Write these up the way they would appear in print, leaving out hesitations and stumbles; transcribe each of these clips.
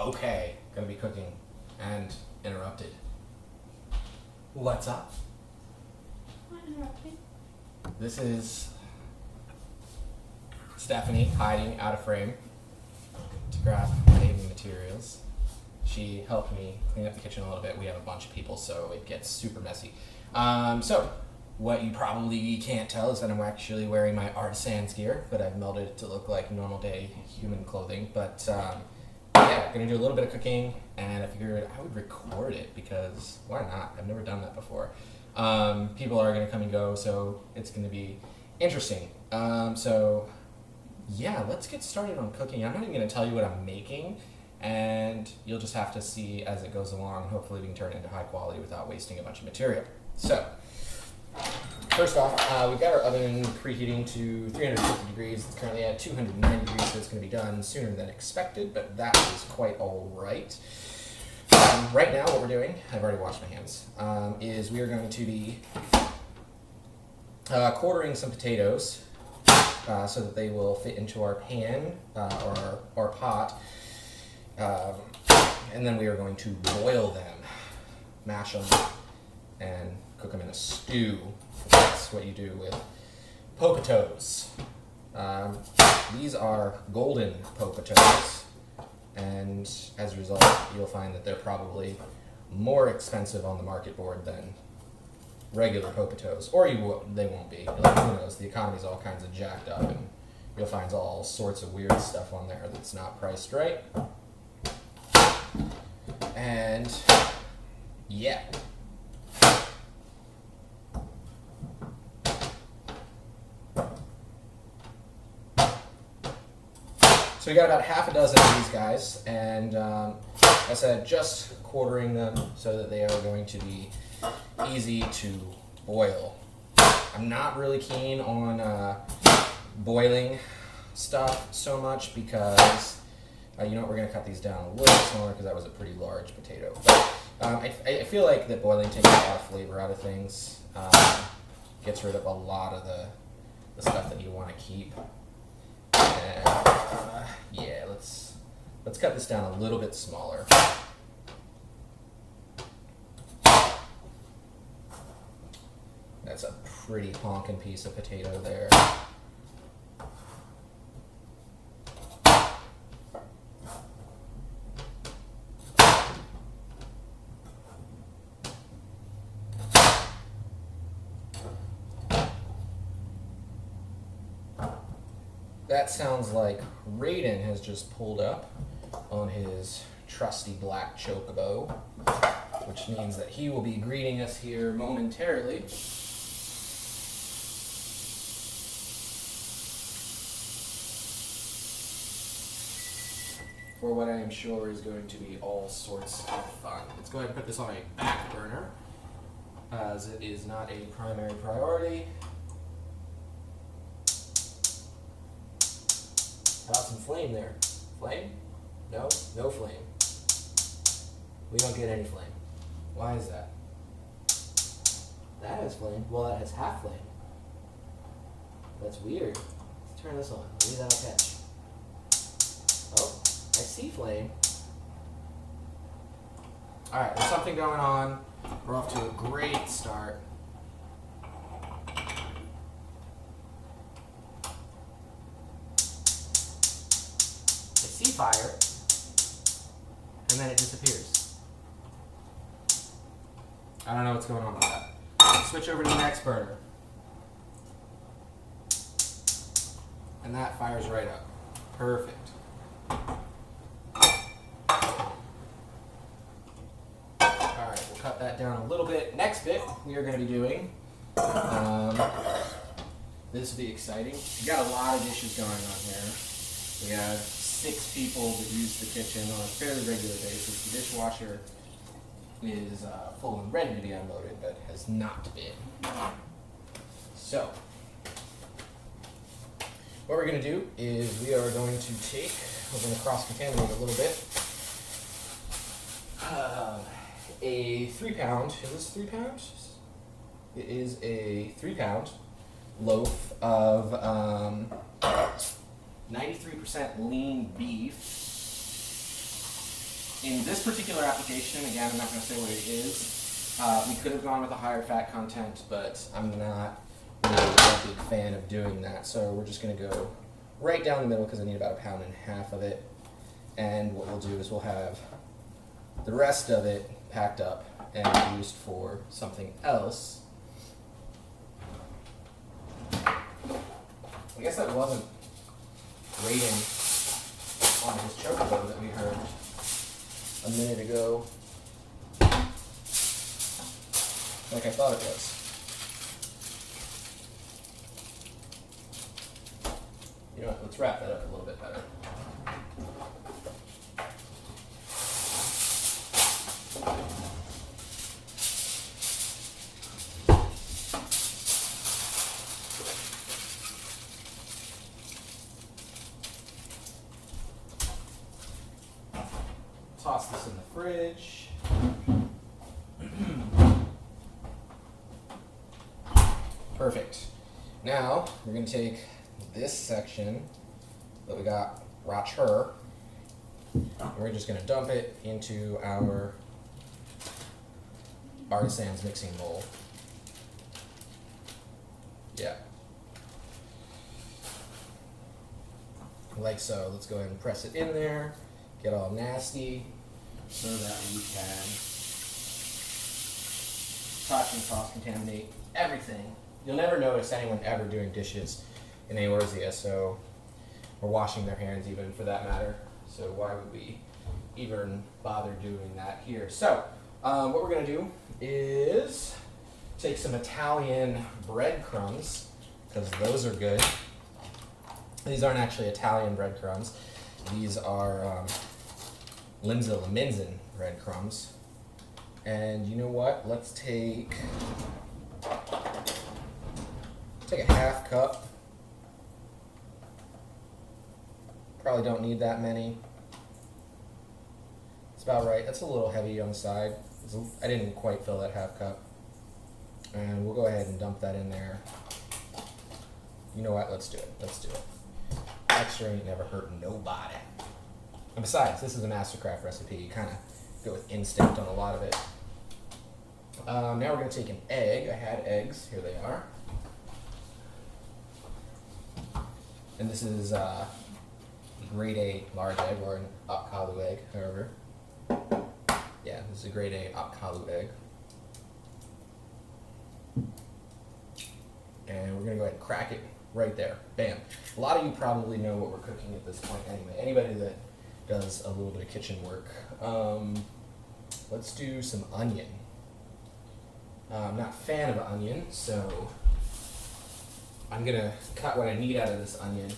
Okay, gonna be cooking and interrupted. What's up? Not interrupting. This is Stephanie hiding out of frame to grab bathing materials. She helped me clean up the kitchen a little bit. We have a bunch of people, so it gets super messy. So, what you probably can't tell is that I'm actually wearing my Eorzean gear, but I've melded it to look like normal day human clothing. But yeah, gonna do a little bit of cooking, and I figured I would record it because why not? I've never done that before. People are gonna come and go, so it's gonna be interesting. So yeah, let's get started on cooking. I'm not even gonna tell you what I'm making, and you'll just have to see as it goes along. Hopefully we can turn it into high quality without wasting a bunch of material. So, first off, we've got our oven preheating to 350 degrees. It's currently at 290 degrees, so it's going to be done sooner than expected, but that is quite all right. Right now, what we're doing, I've already washed my hands, is we are going to be quartering some potatoes so that they will fit into our pan or our pot, and then we are going to boil them, mash them, and cook them in a stew. That's what you do with potatoes. These are golden potatoes, and as a result, you'll find that they're probably more expensive on the market board than regular potatoes, or they won't be. Like, who knows? The economy's all kinds of jacked up, and you'll find all sorts of weird stuff on there that's not priced right. And yeah. So we got about half a dozen of these guys, and I said just quartering them so that they are going to be easy to boil. I'm not really keen on boiling stuff so much because, you know what, we're going to cut these down a little bit smaller because that was a pretty large potato. But I feel like that boiling takes a lot of flavor out of things, gets rid of a lot of the stuff that you want to keep. And yeah, let's cut this down a little bit smaller. That's a pretty honking piece of potato there. That sounds like Raiden has just pulled up on his trusty black chocobo, which means that he will be greeting us here momentarily. For what I am sure is going to be all sorts of fun. Let's go ahead and put this on a back burner, as it is not a primary priority. Got some flame there. Flame? No? No flame. We don't get any flame. Why is that? That has flame. Well, that has half flame. That's weird. Let's turn this on. Maybe that'll catch. Oh, I see flame. Alright, there's something going on. We're off to a great start. See fire, and then it disappears. I don't know what's going on with that. Switch over to the next burner. And that fires right up. Perfect. Alright, we'll cut that down a little bit. Next bit we are going to be doing, this will be exciting. We got a lot of dishes going on here. We have 6 people that use the kitchen on a fairly regular basis. The dishwasher is full and ready to be unloaded, but has not been. So, what we're going to do is we are going to take, we're going to cross-contaminate a little bit, a 3-pound, is this 3 pounds? It is a 3-pound loaf of 93% lean beef in this particular application, again, I'm not going to say what it is. We could have gone with a higher fat content, but I'm not really a big fan of doing that. So we're just going to go right down the middle because I need about 1.5 pounds of it. And what we'll do is we'll have the rest of it packed up and used for something else. I guess that wasn't rating on his chocobo that we heard a minute ago, like I thought it was. You know what, let's wrap that up a little bit better. Toss this in the fridge. Perfect. Now we're going to take this section that we got racher, and we're just going to dump it into our Eorzean's mixing bowl. Yeah. Like so. Let's go ahead and press it in there. Get all nasty so that we can touch and cross-contaminate everything. You'll never notice anyone ever doing dishes in Eorzea, so or washing their hands even for that matter. So why would we even bother doing that here? So what we're going to do is take some Italian breadcrumbs, because those are good. These aren't actually Italian breadcrumbs. These are Linza Leminzen breadcrumbs. And you know what? Let's take a 1/2 cup. Probably don't need that many. It's about right. That's a little heavy on the side. I didn't quite fill that 1/2 cup. And we'll go ahead and dump that in there. You know what? Let's do it. Let's do it. Extra ain't never hurt nobody. And besides, this is a Mastercraft recipe. You kind of go with instinct on a lot of it. Now we're going to take an egg. I had eggs. Here they are. And this is grade A large egg, or an Apkalu egg, however. Yeah, this is a grade A Apkalu egg. And we're going to go ahead and crack it right there. Bam. A lot of you probably know what we're cooking at this point anyway. Anybody that does a little bit of kitchen work. Let's do some onion. I'm not a fan of onion, so I'm going to cut what I need out of this onion,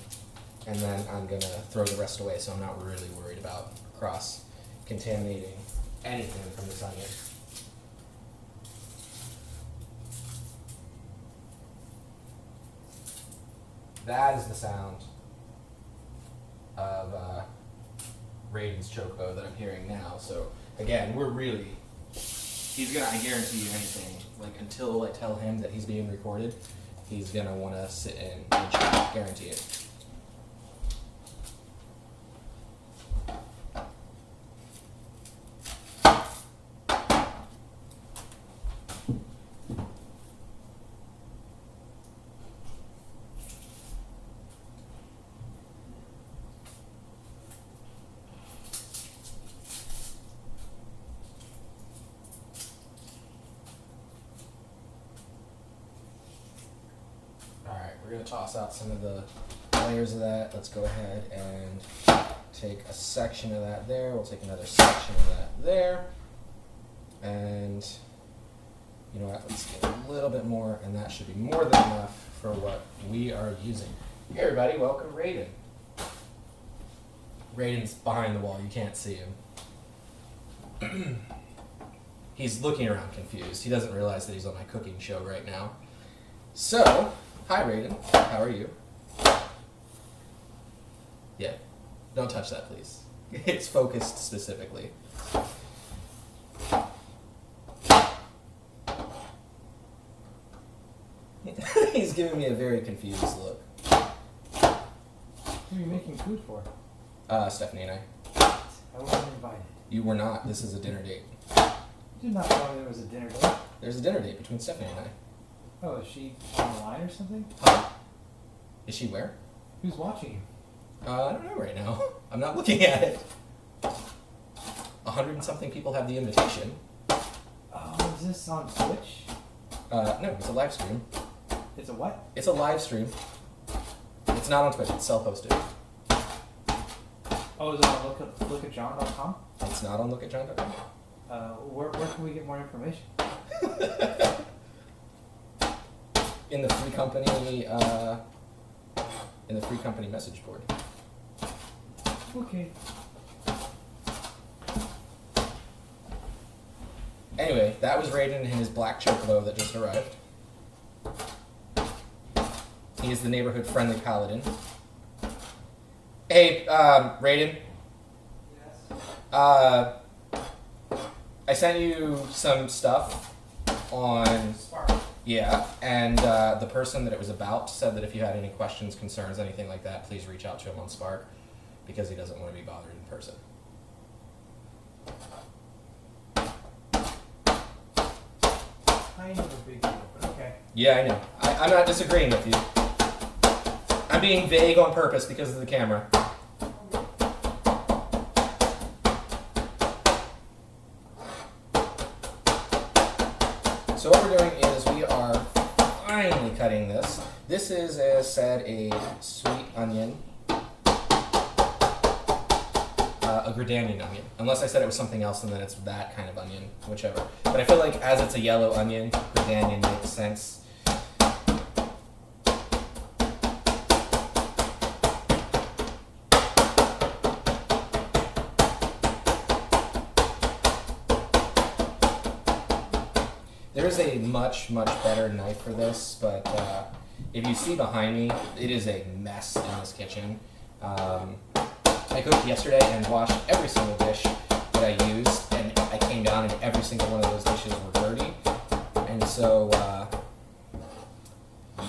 and then I'm going to throw the rest away, so I'm not really worried about cross-contaminating anything from this onion. That is the sound of Raiden's chocobo that I'm hearing now. So again, he's gonna, I guarantee you anything, like until I tell him that he's being recorded, he's gonna wanna sit in and chat, guarantee it. We're going to toss out some of the layers of that. Let's go ahead and take a section of that there. We'll take another section of that there. And you know what? Let's get a little bit more, and that should be more than enough for what we are using. Hey everybody, welcome Raiden. Raiden's behind the wall. You can't see him. He's looking around confused. He doesn't realize that he's on my cooking show right now. So, hi Raiden, how are you? Yeah, don't touch that please. It's focused specifically. He's giving me a very confused look. What are you making food for? Stephanie and I. I wasn't invited. You were not. This is a dinner date. You did not tell me there was a dinner date. There's a dinner date between Stephanie and I. Oh, is she online or something? Huh? Is she where? Who's watching you? I don't know right now. I'm not looking at it. 100 and something people have the invitation. Oh, is this on Twitch? No, it's a live stream. It's a what? It's a live stream. It's not on Twitch. It's self-hosted. Oh, is it on lookatjohn.com? It's not on lookatjohn.com. Where can we get more information? In the free company message board. Okay. Anyway, that was Raiden and his black chocobo that just arrived. He is the neighborhood friendly paladin. Hey, Raiden. Yes. I sent you some stuff on. Spark. Yeah, and the person that it was about said that if you had any questions, concerns, anything like that, please reach out to him on Spark because he doesn't want to be bothered in person. Kind of a big deal, but okay. Yeah, I know. I'm not disagreeing with you. I'm being vague on purpose because of the camera. So what we're doing is we are finally cutting this. This is, as said, a sweet onion. A Gridanian onion. Unless I said it was something else and then it's that kind of onion, whichever. But I feel like as it's a yellow onion, Gridanian makes sense. There's a much, much better knife for this, but if you see behind me, it is a mess in this kitchen. I cooked yesterday and washed every single dish that I used, and I came down and every single one of those dishes were dirty. And so,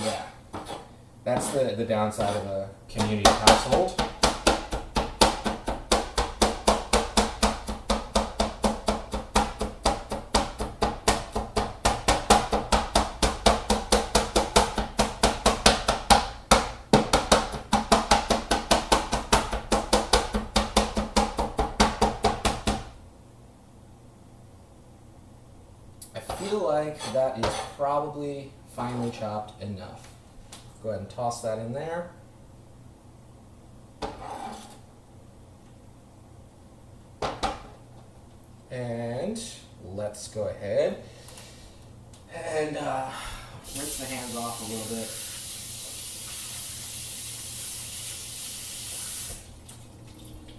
yeah, that's the downside of a community household. I feel like that is probably finely chopped enough. Go ahead and toss that in there. And let's go ahead and rinse the hands off a little bit.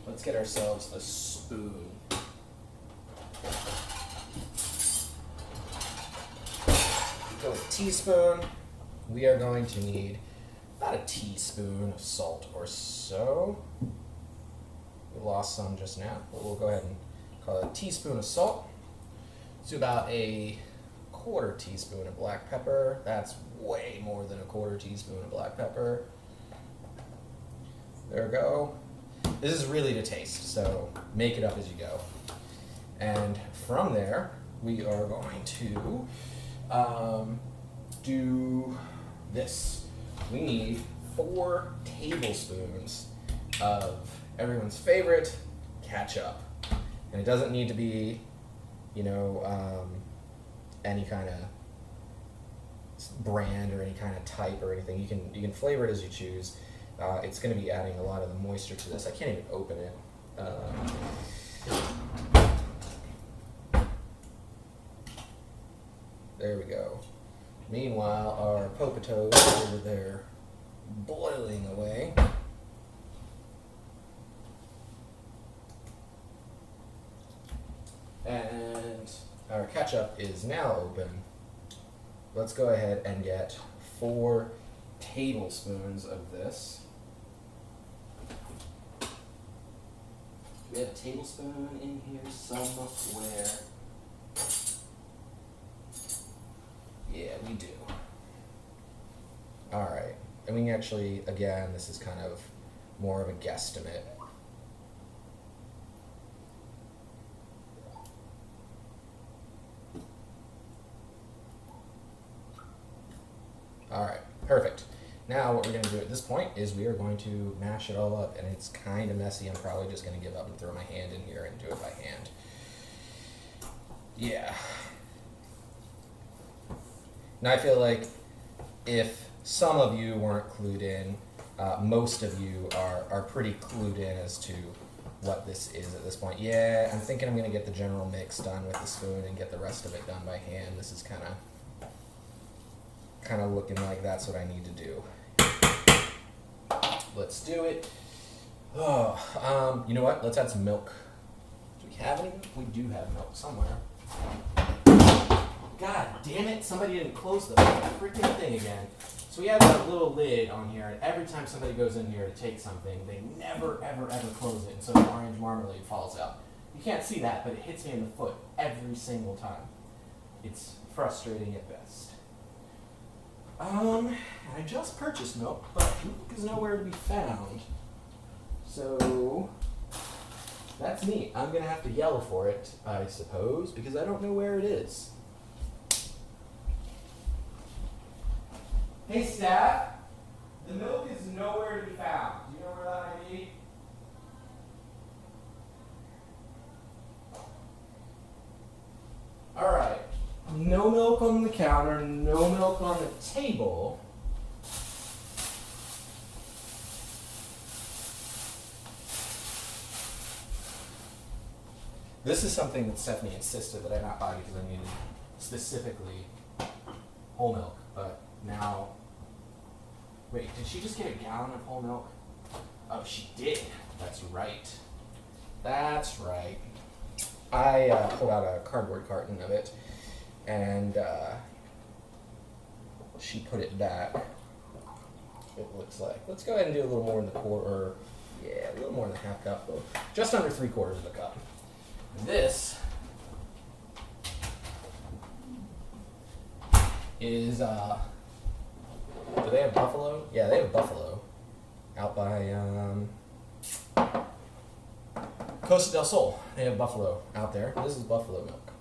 Let's get ourselves a spoon. Go with a teaspoon. We are going to need about a teaspoon of salt or so. We lost some just now, but we'll go ahead and call it a teaspoon of salt. Let's do about a quarter teaspoon of black pepper. That's way more than a quarter teaspoon of black pepper. There we go. This is really to taste, so make it up as you go. And from there, we are going to do this. We need 4 tablespoons of everyone's favorite ketchup. And it doesn't need to be, any kind of brand or any kind of type or anything. You can flavor it as you choose. It's going to be adding a lot of the moisture to this. I can't even open it. There we go. Meanwhile, our popatoes over there boiling away. And our ketchup is now open. Let's go ahead and get 4 tablespoons of this. Do we have a tablespoon in here somewhere? Yeah, we do. Alright. And we can actually, again, this is kind of more of a guesstimate. Perfect. Now what we're going to do at this point is we are going to mash it all up, and it's kind of messy. I'm probably just going to give up and throw my hand in here and do it by hand. Yeah. And I feel like if some of you weren't clued in, most of you are pretty clued in as to what this is at this point. Yeah, I'm thinking I'm going to get the general mix done with the spoon and get the rest of it done by hand. This is kind of looking like that's what I need to do. Let's do it. Oh, you know what? Let's add some milk. Do we have any milk? We do have milk somewhere. God damn it, somebody didn't close the freaking thing again. So we have that little lid on here, and every time somebody goes in here to take something, they never, ever, ever close it, and so the orange marmalade falls out. You can't see that, but it hits me in the foot every single time. It's frustrating at best. I just purchased milk, but milk is nowhere to be found. So that's neat. I'm gonna have to yell for it, I suppose, because I don't know where it is. Hey staff, the milk is nowhere to be found. Do you know where that might be? Alright, no milk on the counter, no milk on the table. This is something that Stephanie insisted that I not buy because I needed specifically whole milk, but now, wait, did she just get a gallon of whole milk? Oh, she did. That's right. That's right. I pulled out a cardboard carton of it, and she put it back. It looks like. Let's go ahead and do a little more in the quarter. Yeah, a little more than half cup. Just under 3/4 of a cup. This is do they have buffalo? Yeah, they have buffalo out by Costa del Sol. They have buffalo out there. This is buffalo milk.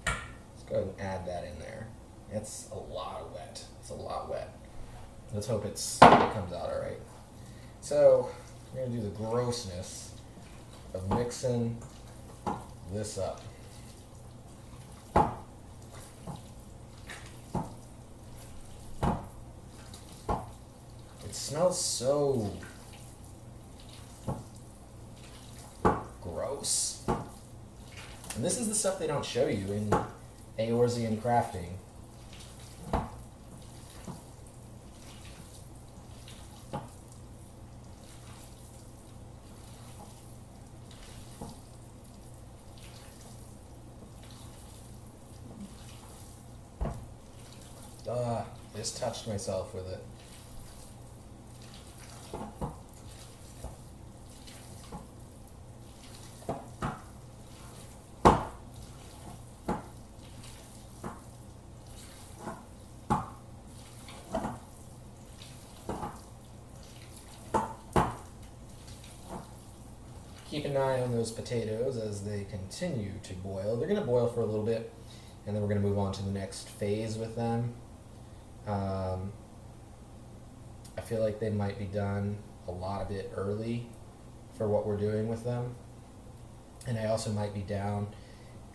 Let's go ahead and add that in there. It's a lot wet. It's a lot wet. Let's hope it comes out all right. So we're gonna do the grossness of mixing this up. It smells so gross. And this is the stuff they don't show you in Eorzean crafting. Just touched myself with it. Keep an eye on those potatoes as they continue to boil. They're going to boil for a little bit, and then we're going to move on to the next phase with them. I feel like they might be done a lot of it early for what we're doing with them. And I also might be down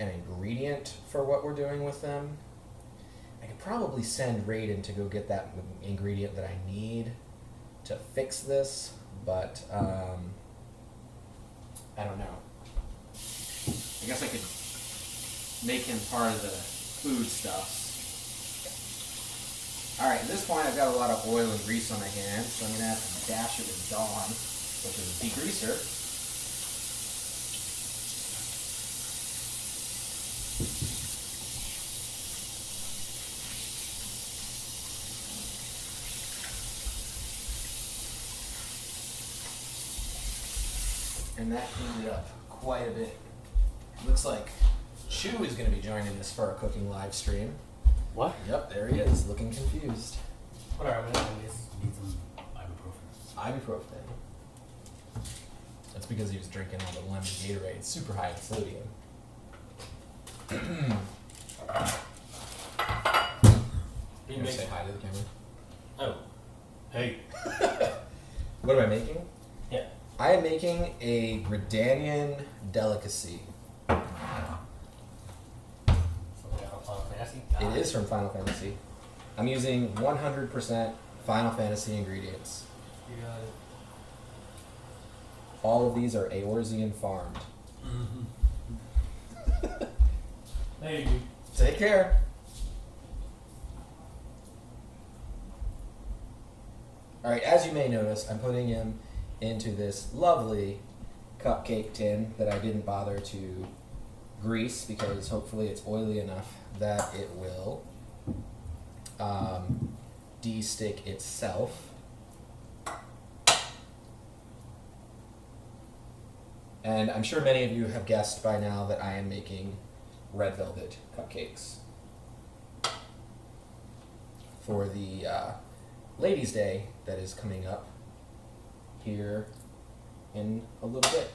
an ingredient for what we're doing with them. I could probably send Raiden to go get that ingredient that I need to fix this, but I don't know. I guess I could make him part of the food stuff. Alright, at this point I've got a lot of oil and grease on my hands, so I'm going to have to dash it with Dawn, which is a degreaser. And that cleaned it up quite a bit. Looks like Chew is going to be joining us for our cooking live stream. What? Yep, there he is, looking confused. Whatever, I just need some ibuprofen. Ibuprofen. That's because he was drinking all the lemon Gatorade, super high in sodium. He You makes say hi to the camera? Oh. Hey. What am I making? Yeah. I am making a Gridanian delicacy. Something out of Final Fantasy? It is from Final Fantasy. I'm using 100% Final Fantasy ingredients. You got it. All of these are Eorzean farmed. Mm-hmm. There you go. Take care. Alright, as you may notice, I'm putting him into this lovely cupcake tin that I didn't bother to grease because hopefully it's oily enough that it will de-stick itself. And I'm sure many of you have guessed by now that I am making red velvet cupcakes for the Ladies' Day that is coming up here in a little bit.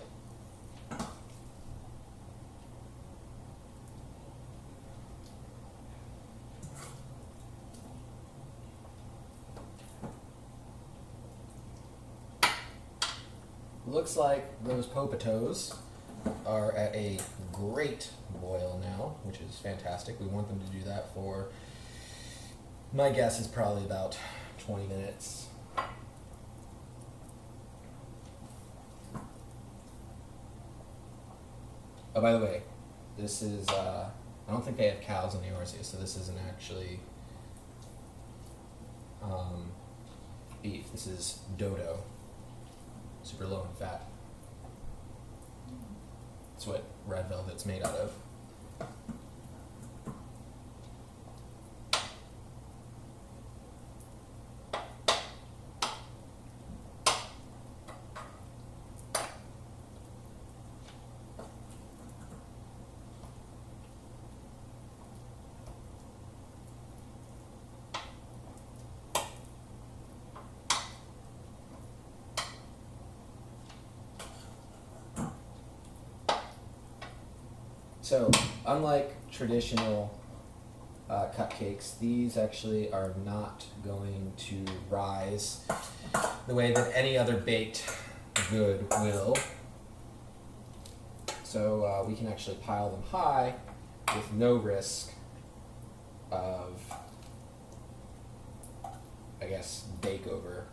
Looks like those potatoes are at a great boil now, which is fantastic. We want them to do that for, my guess is probably about 20 minutes. Oh, by the way, this is, I don't think they have cows in Eorzea, so this isn't actually beef. This is dodo. Super low in fat. That's what red velvet's made out of. So, unlike traditional cupcakes, these actually are not going to rise the way that any other baked good will. So we can actually pile them high with no risk of, I guess, bake over.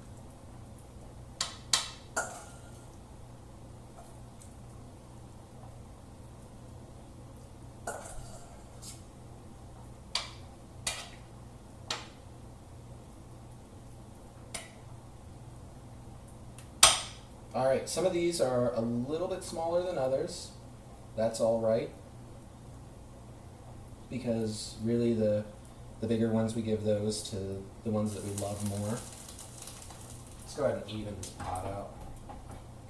Alright, some of these are a little bit smaller than others. That's alright. Because really the bigger ones, we give those to the ones that we love more. Let's go ahead and even this pot out.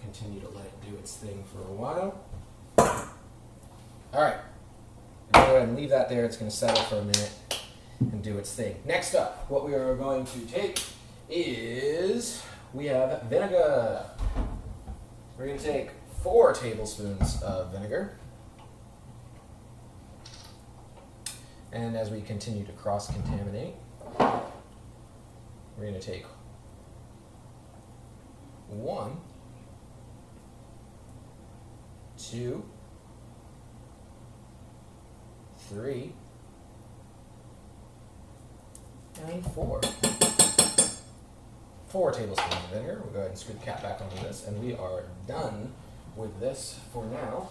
Continue to let it do its thing for a while. Alright. Go ahead and leave that there. It's going to settle for a minute and do its thing. Next up, what we are going to take is, we have vinegar. We're going to take 4 tablespoons of vinegar. And as we continue to cross-contaminate, we're going to take 1, 2, 3, and 4. 4 tablespoons of vinegar. We'll go ahead and screw the cap back onto this, and we are done with this for now.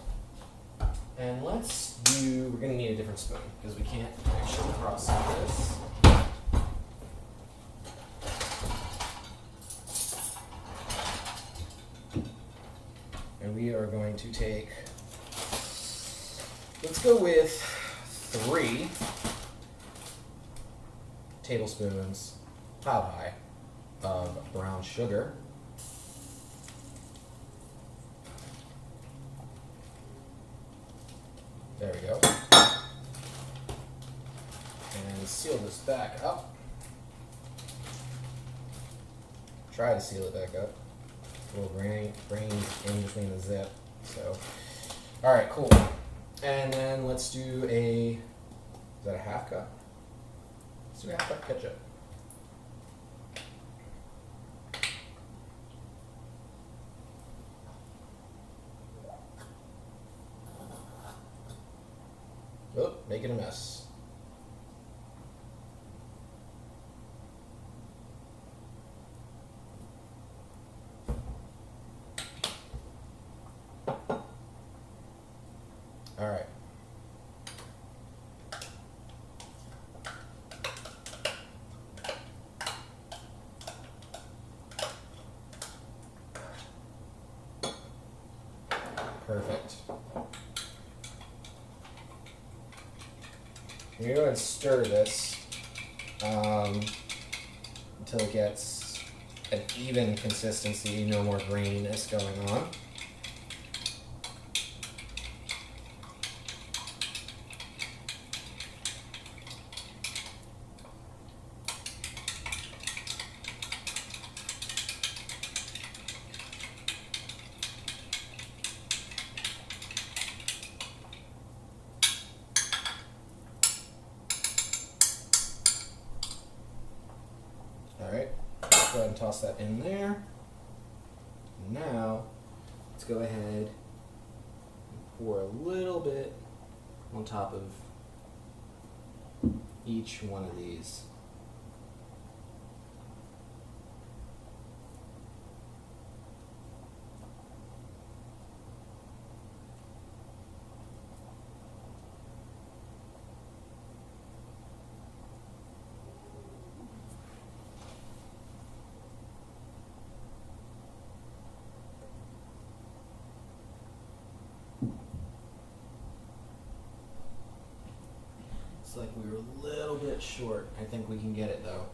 And let's do, we're going to need a different spoon, because we can't actually cross this. And we are going to take, let's go with 3 tablespoons, piled high, of brown sugar. There we go. And seal this back up. Try to seal it back up. A little brain in between the zip. So, all right, cool. And then let's do a, is that a half cup? Let's do a half cup ketchup. making a mess. All right. Perfect. You're going to stir this until it gets an even consistency, no more graininess going on. Alright, go ahead and toss that in there. Now, let's go ahead and pour a little bit on top of each one of these. It's like we were a little bit short. I think we can get it though.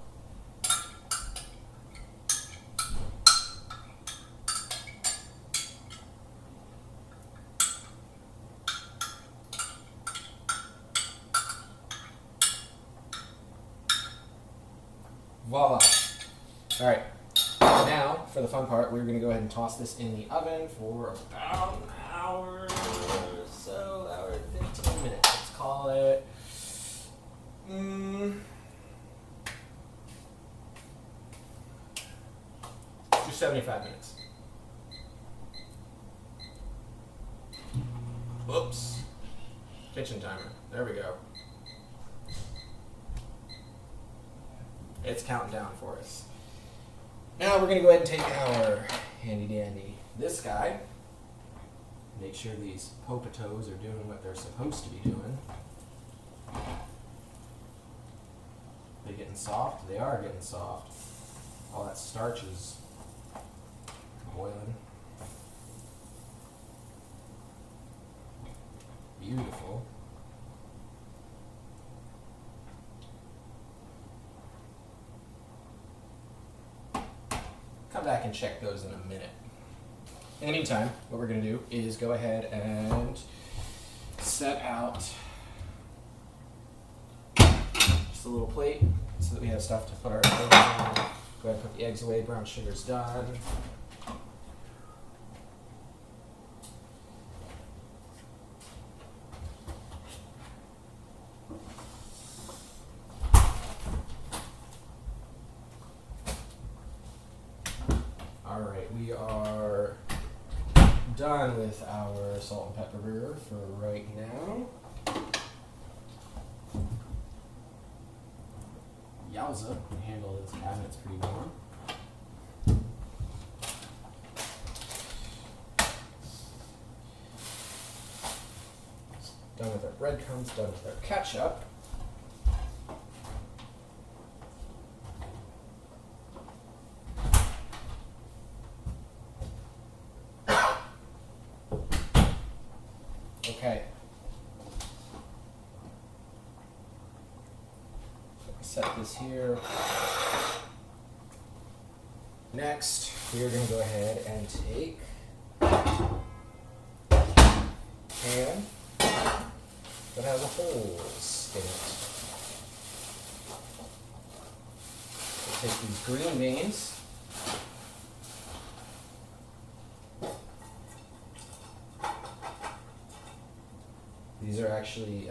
Voila. All right. Now, for the fun part, we're going to go ahead and toss this in the oven for about an hour or so, hour and 15 minutes. Let's call it. Do 75 minutes. Whoops. Kitchen timer. There we go. It's counting down for us. Now we're going to go ahead and take our handy dandy this guy. Make sure these potatoes are doing what they're supposed to be doing. They getting soft? They are getting soft. All that starch is boiling. Beautiful. Come back and check those in a minute. In the meantime, what we're going to do is go ahead and set out just a little plate so that we have stuff to put our eggs on. Go ahead and put the eggs away. Brown sugar's done. Alright, we are done with our salt and pepper for right now. Yowza, can handle this cabinet's pretty warm. Done with our breadcrumbs, done with our ketchup. Okay. Set this here. Next, we are going to go ahead and take a pan that has holes in it. We'll take these green beans. These are actually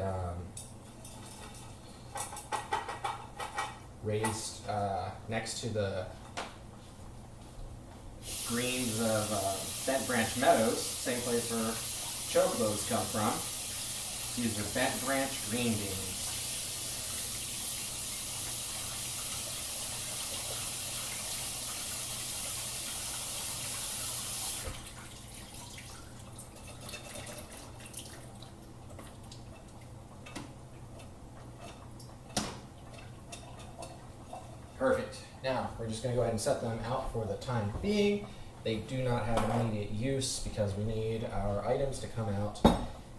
raised next to the greens of Bent Branch Meadows, same place where chocobos come from. These are bent branch green beans. Perfect. Now, we're just going to go ahead and set them out for the time being. They do not have immediate use because we need our items to come out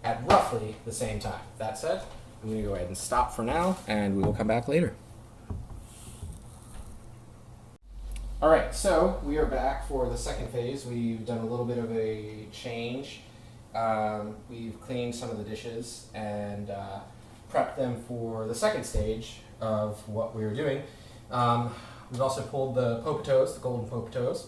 at roughly the same time. That said, I'm going to go ahead and stop for now, and we will come back later. All right, so we are back for the second phase. We've done a little bit of a change. We've cleaned some of the dishes and prepped them for the second stage of what we were doing. We've also pulled the popitos, the golden popitos,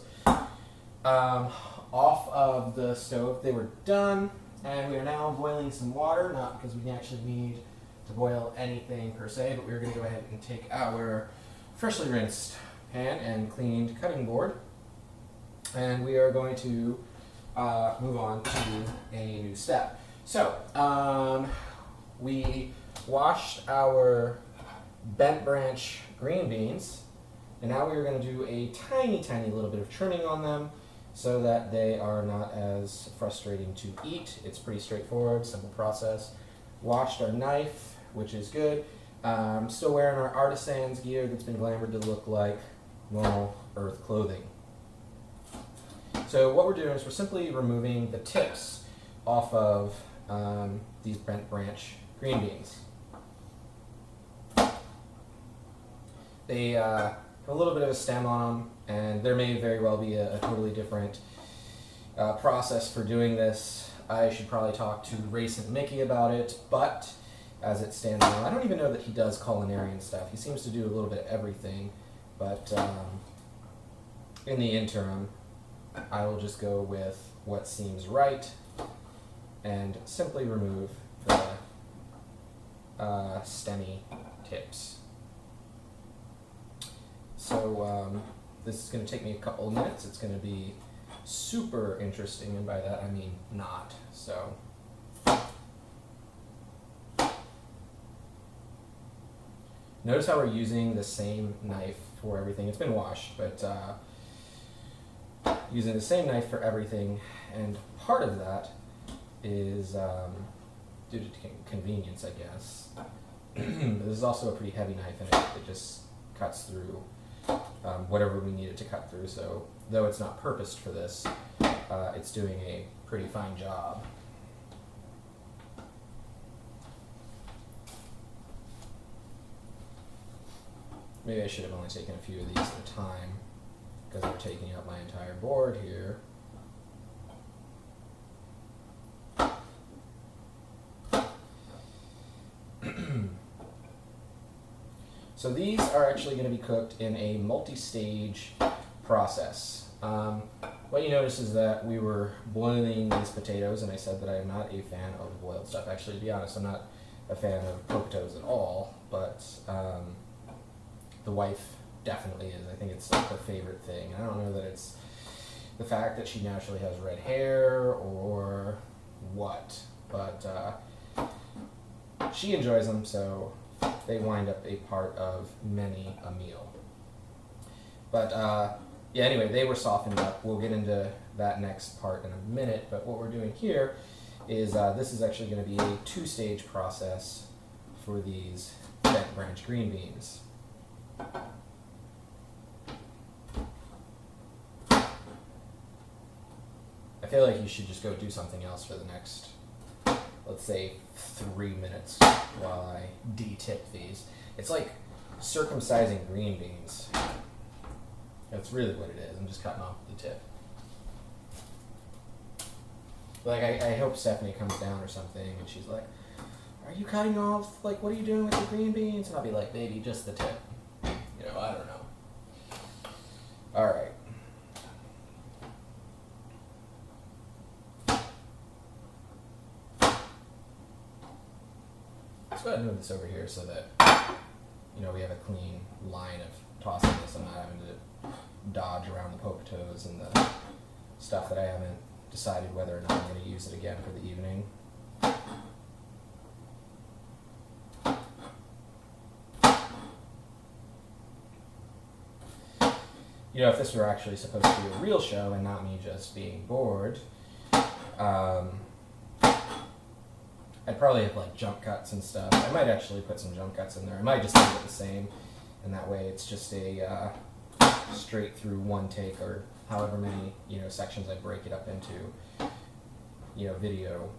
off of the stove. They were done, and we are now boiling some water, not because we actually need to boil anything per se, but we're going to go ahead and take our freshly rinsed pan and cleaned cutting board, and we are going to move on to a new step. So, we washed our bent branch green beans, and now we are going to do a tiny little bit of trimming on them so that they are not as frustrating to eat. It's pretty straightforward, simple process. Washed our knife, which is good. Still wearing our artisan's gear that's been glamored to look like normal earth clothing. So what we're doing is we're simply removing the tips off of these bent branch green beans. They have a little bit of a stem on them, and there may very well be a totally different process for doing this. I should probably talk to Racing Mickey about it, but as it stands now, I don't even know that he does culinary stuff. He seems to do a little bit of everything, but in the interim, I will just go with what seems right and simply remove the stemmy tips. So this is going to take me a couple of minutes. It's going to be super interesting, and by that I mean not. So notice how we're using the same knife for everything. It's been washed, but using the same knife for everything, and part of that is due to convenience, I guess. This is also a pretty heavy knife, and it just cuts through whatever we need it to cut through. So though it's not purposed for this, it's doing a pretty fine job. Maybe I should have only taken a few of these at a time, because we're taking up my entire board here. So these are actually going to be cooked in a multi-stage process. What you notice is that we were boiling these potatoes, and I said that I am not a fan of boiled stuff. Actually, to be honest, I'm not a fan of popitos at all, but the wife definitely is. I think it's like her favorite thing. I don't know that it's the fact that she naturally has red hair or what, but she enjoys them, so they wind up a part of many a meal. But yeah, anyway, they were softened up. We'll get into that next part in a minute, but what we're doing here is this is actually going to be a two-stage process for these bent branch green beans. I feel like you should just go do something else for the next, let's say, 3 minutes while I de-tip these. It's like circumcising green beans. That's really what it is. I'm just cutting off the tip. Like, I hope Stephanie comes down or something and she's like, "Are you cutting off? Like, what are you doing with the green beans?" And I'll be like, "Baby, just the tip." You know, I don't know. All right. Let's go ahead and move this over here so that, you know, we have a clean line of tossing this. I'm not having to dodge around the popitos and the stuff that I haven't decided whether or not I'm going to use it again for the evening. if this were actually supposed to be a real show and not me just being bored, I'd probably have like jump cuts and stuff. I might actually put some jump cuts in there. I might just leave it the same, and that way it's just a straight through one take, or however many sections I break it up into, video.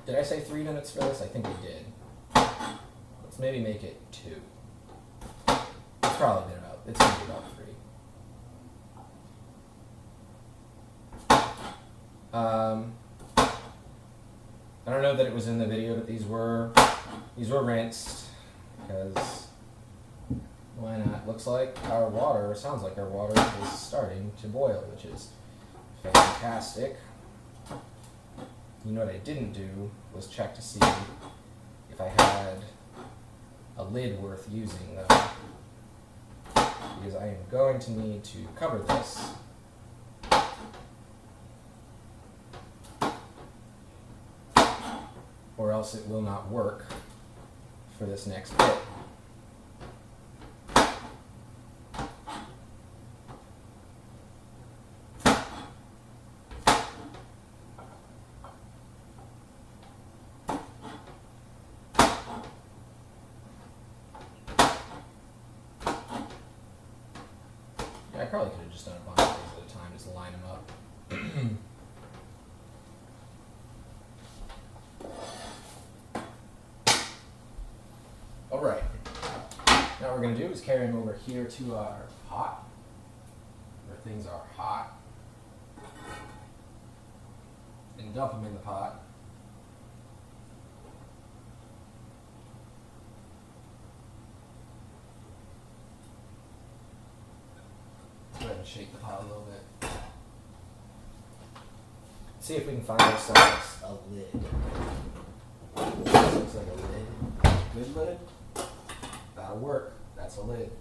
Did I say 3 minutes for this? I think I did. Let's maybe make it 2. It's probably been it's gonna be about 3. I don't know that it was in the video, but these were rinsed, because why not? Looks like sounds like our water is starting to boil, which is fantastic. You know what I didn't do was check to see if I had a lid worth using, though, because I am going to need to cover this. Or else it will not work for this next bit. I probably could have just done a bunch of these at a time, just line them up. All right. Now what we're going to do is carry them over here to our pot, where things are hot, and dump them in the pot. Go ahead and shake the pot a little bit. See if we can find ourselves a lid. This looks like a lid. Good lid. That'll work. That's a lid.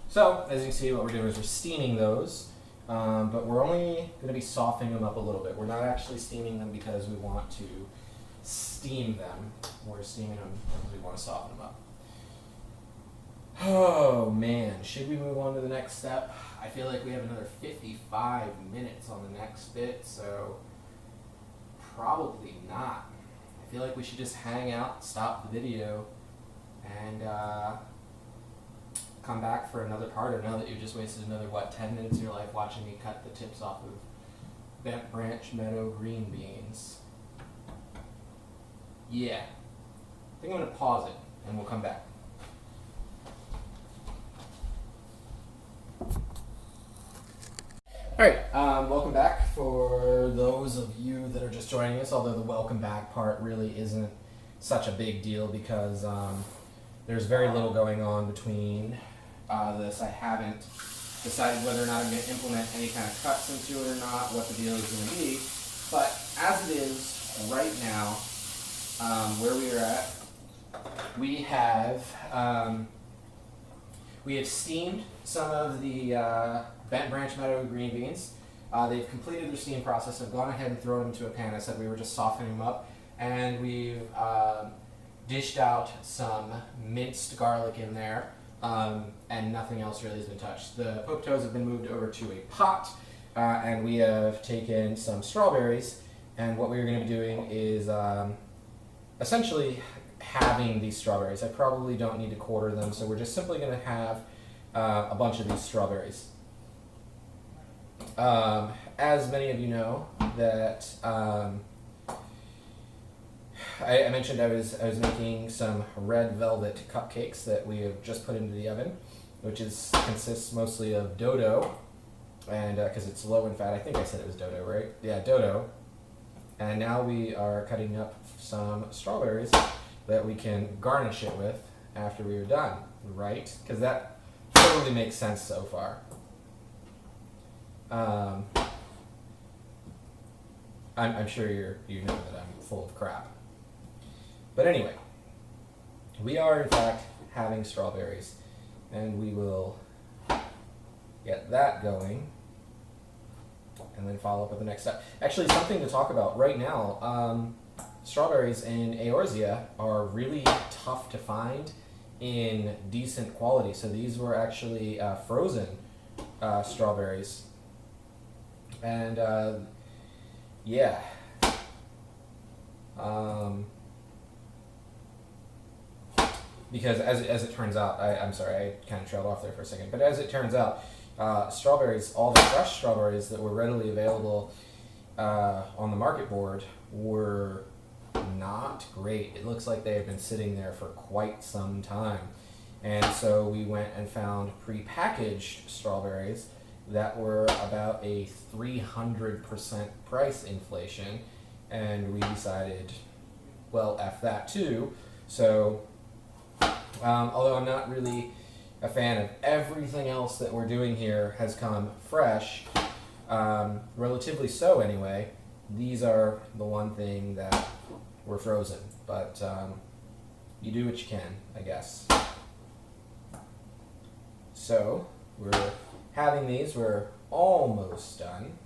So, as you can see, what we're doing is we're steaming those, but we're only going to be softening them up a little bit. We're not actually steaming them because we want to steam them. We're steaming them because we want to soften them up. Oh man, should we move on to the next step? I feel like we have another 55 minutes on the next bit, so probably not. I feel like we should just hang out, stop the video, and come back for another part. Or now that you've just wasted another, 10 minutes of your life watching me cut the tips off of bent branch meadow green beans. Yeah. I think I'm going to pause it, and we'll come back. Alright, welcome back for those of you that are just joining us, although the welcome back part really isn't such a big deal because there's very little going on between this. I haven't decided whether or not I'm going to implement any kind of cuts into it or not, what the deal is going to be, but as it is right now, where we are at, we have steamed some of the bent branch meadow green beans. They've completed their steam process. I've gone ahead and thrown them into a pan. I said we were just softening them up, and we've dished out some minced garlic in there, and nothing else really has been touched. The poke toes have been moved over to a pot, and we have taken some strawberries, and what we're going to be doing is essentially halving these strawberries. I probably don't need to quarter them, so we're just simply going to have a bunch of these strawberries. As many of you know, that I mentioned I was making some red velvet cupcakes that we have just put into the oven, which consists mostly of dough, and because it's low in fat, I think I said it was dough, right? Yeah, dough. And now we are cutting up some strawberries that we can garnish it with after we are done, right? Because that totally makes sense so far. I'm sure you know that I'm full of crap. But anyway, we are in fact having strawberries, and we will get that going and then follow up with the next step. Actually, something to talk about right now. Strawberries in Eorzea are really tough to find in decent quality. So these were actually frozen strawberries, and yeah. Because as it turns out, I'm sorry, I kind of trailed off there for a second, but as it turns out, strawberries, all the fresh strawberries that were readily available on the market board were not great. It looks like they have been sitting there for quite some time. And so we went and found prepackaged strawberries that were about a 300% price inflation, and we decided, well, F that too. So although I'm not really a fan of everything else that we're doing here has come fresh, relatively so anyway, these are the one thing that were frozen. But you do what you can, I guess. So we're having these, we're almost done.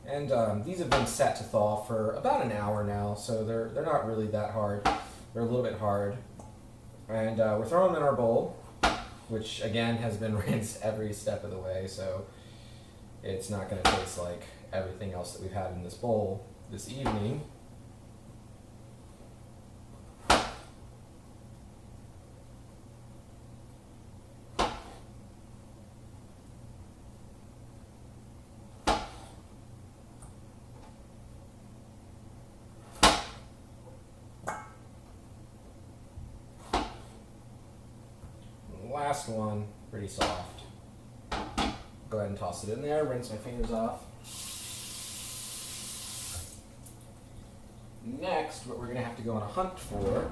And these have been set to thaw for about an hour now, so they're not really that hard. They're a little bit hard. And we're throwing them in our bowl, which again has been rinsed every step of the way, so it's not going to taste like everything else that we've had in this bowl this evening. Last one, pretty soft. Go ahead and toss it in there, rinse my fingers off. Next, what we're going to have to go on a hunt for.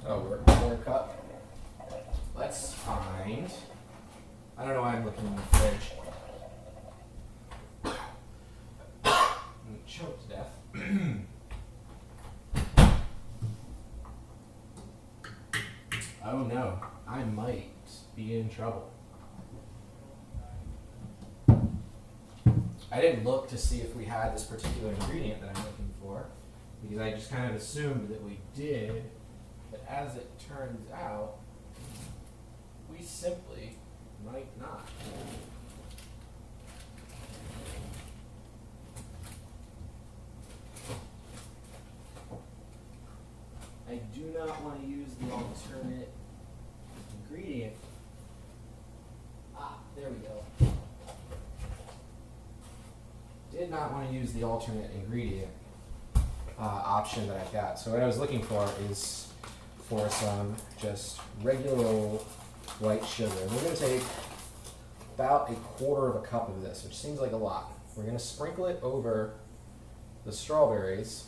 Oh, we're at a cup. Let's find. I don't know why I'm looking in the fridge. I'm choked to death. Oh no, I might be in trouble. I didn't look to see if we had this particular ingredient that I'm looking for, because I just kind of assumed that we did, but as it turns out, we simply might not. I do not want to use the alternate ingredient. Ah, there we go. Did not want to use the alternate ingredient option that I've got. So what I was looking for is for some just regular old white sugar. We're going to take about 1/4 cup of this, which seems like a lot. We're going to sprinkle it over the strawberries.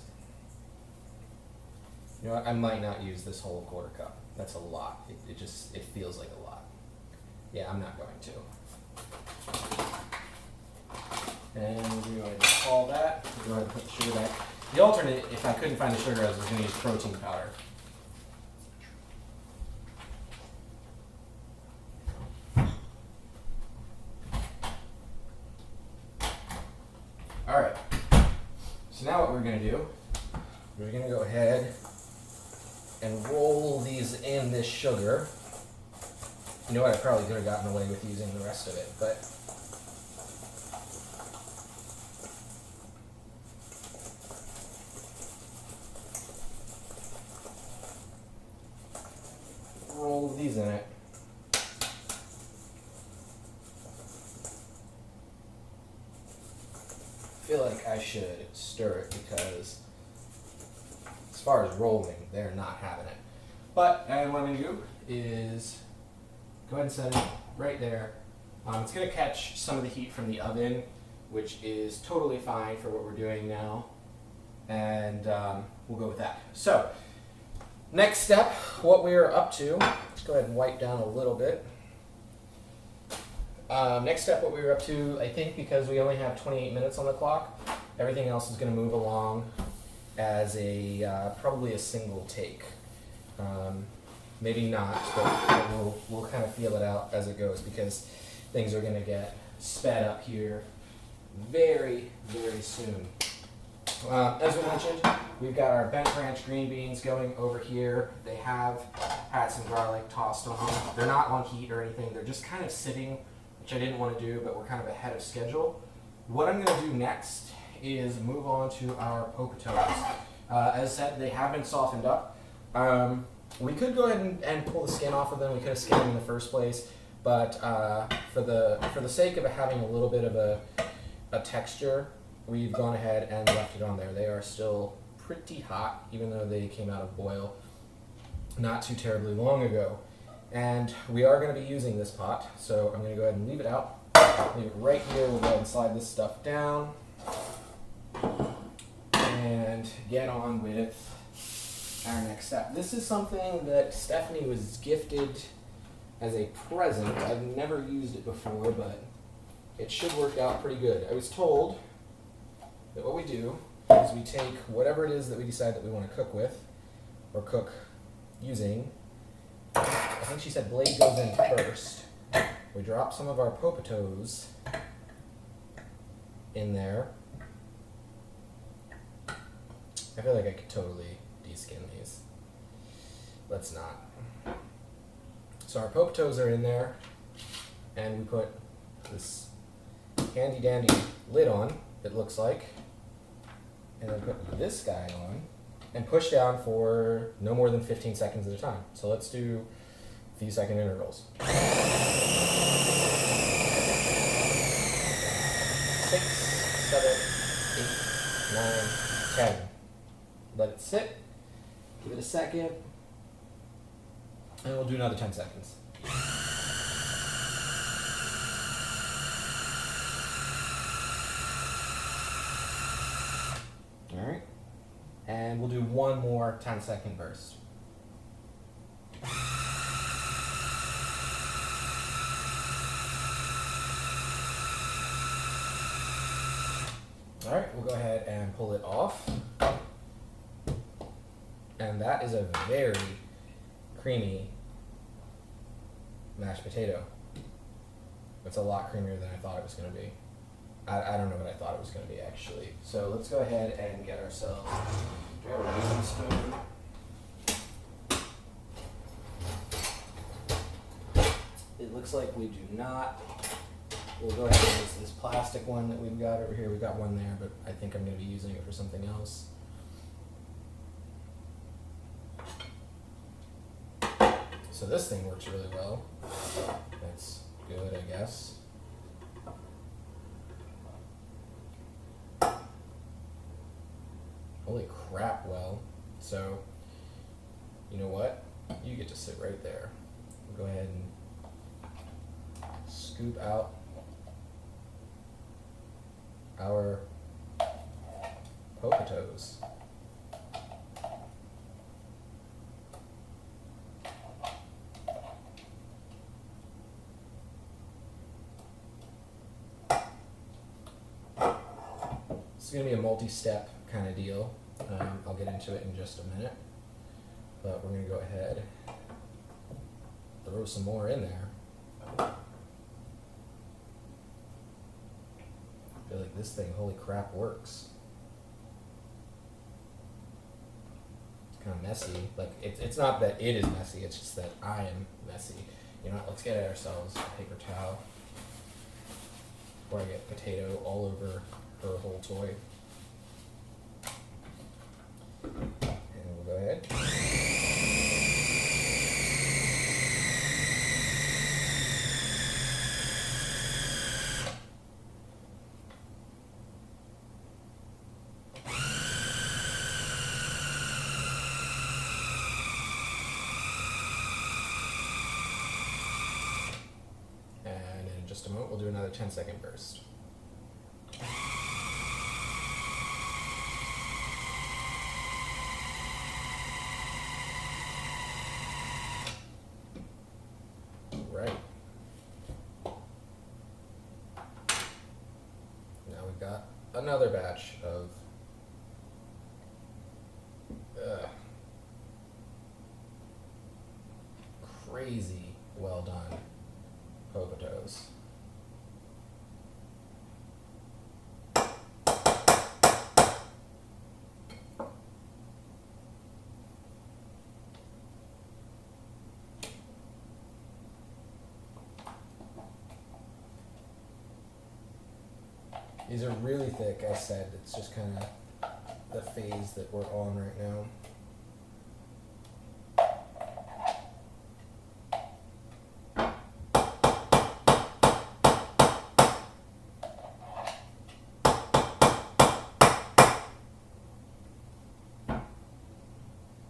You know what, I might not use this whole 1/4 cup. That's a lot. It feels like a lot. Yeah, I'm not going to. And we're going to call that. Go ahead and put the sugar back. The alternate, if I couldn't find the sugar, I was going to use protein powder. Alright. So now what we're going to do, we're going to go ahead and roll these in this sugar. You know what, I probably could have gotten away with using the rest of it, but roll these in it. I feel like I should stir it because as far as rolling, they're not having it. But, and what I'm going to do is go ahead and set it right there. It's going to catch some of the heat from the oven, which is totally fine for what we're doing now. And we'll go with that. So, next step, what we're up to, let's go ahead and wipe down a little bit. Next step, what we were up to, I think because we only have 28 minutes on the clock, Everything else is going to move along as a probably a single take. Maybe not, but we'll kind of feel it out as it goes because things are going to get sped up here very, very soon. As we mentioned, we've got our bent ranch green beans going over here. They have had some garlic tossed on them. They're not on heat or anything. They're just kind of sitting, which I didn't want to do, but we're kind of ahead of schedule. What I'm going to do next is move on to our potatoes. As said, they have been softened up. We could go ahead and pull the skin off of them. We could have skinned them in the first place, but for the sake of having a little bit of a texture, we've gone ahead and left it on there. They are still pretty hot, even though they came out of boil not too terribly long ago. And we are going to be using this pot, so I'm going to go ahead and leave it out. Leave it right here. We'll go ahead and slide this stuff down and get on with our next step. This is something that Stephanie was gifted as a present. I've never used it before, but it should work out pretty good. I was told that what we do is we take whatever it is that we decide that we want to cook with, or cook using. I think she said blade goes in first. We drop some of our potatoes in there. I feel like I could totally deskin these. Let's not. So our potatoes are in there, and we put this handy dandy lid on, it looks like, and then put this guy on and push down for no more than 15 seconds at a time. So let's do a few second intervals. 6, 7, 8, 9, 10. Let it sit, give it a second, and we'll do another 10 seconds. All right, and we'll do one more 10-second burst. All right, we'll go ahead and pull it off. And that is a very creamy mashed potato. It's a lot creamier than I thought it was going to be. I don't know what I thought it was going to be, actually. So let's go ahead and get ourselves a wooden spoon. It looks like we do not. We'll go ahead and use this plastic one that we've got over here. We've got one there, but I think I'm going to be using it for something else. So this thing works really well. That's good, I guess. Holy crap, well. So, you know what? You get to sit right there. We'll go ahead and scoop out our potatoes. It's going to be a multi-step kind of deal. I'll get into it in just a minute. But we're going to go ahead, throw some more in there. I feel like this thing, holy crap, works. It's kind of messy. Like, it's not that it is messy, it's just that I am messy. You know what, let's get ourselves a paper towel before I get potato all over her whole toy. And we'll go ahead. And in just a moment, we'll do another 10-second burst. Right. Now we've got another batch of crazy well done potatoes. These are really thick, I said. It's just kind of the phase that we're on right now.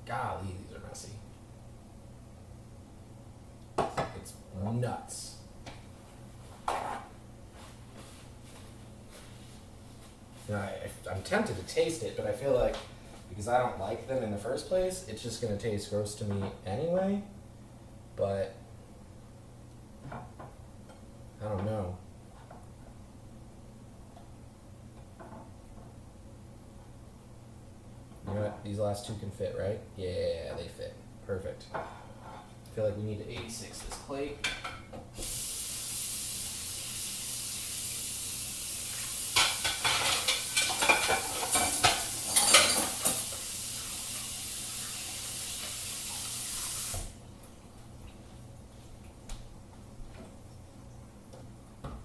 Golly, these are messy. It's nuts. I'm tempted to taste it, but I feel like because I don't like them in the first place, it's just going to taste gross to me anyway. But I don't know. You know what? These last two can fit, right? Yeah, they fit. Perfect. I feel like we need to 86 this plate.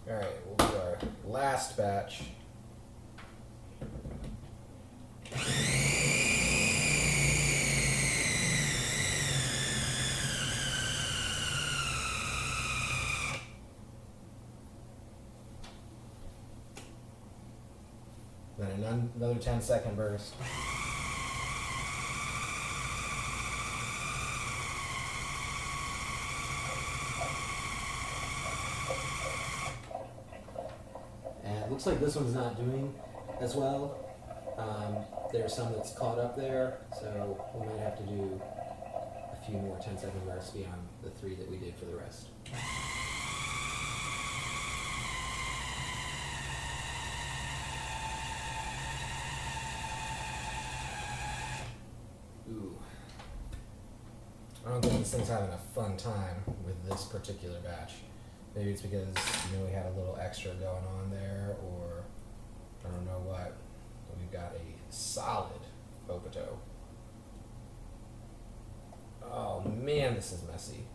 Alright, we'll do our last batch. Then another 10-second burst. And it looks like this one's not doing as well. There's some that's caught up there, so we might have to do a few more 10-second bursts beyond the 3 that we did for the rest. Ooh. I don't think this thing's having a fun time with this particular batch. Maybe it's because, we had a little extra going on there, or I don't know what. But we've got a solid potato. Oh man, this is messy.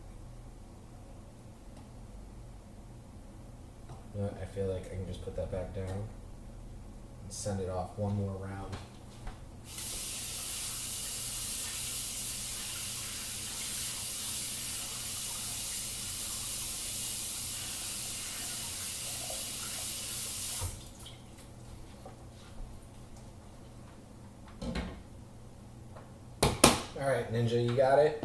You know what? I feel like I can just put that back down and send it off one more round. All right, Ninja, you got it?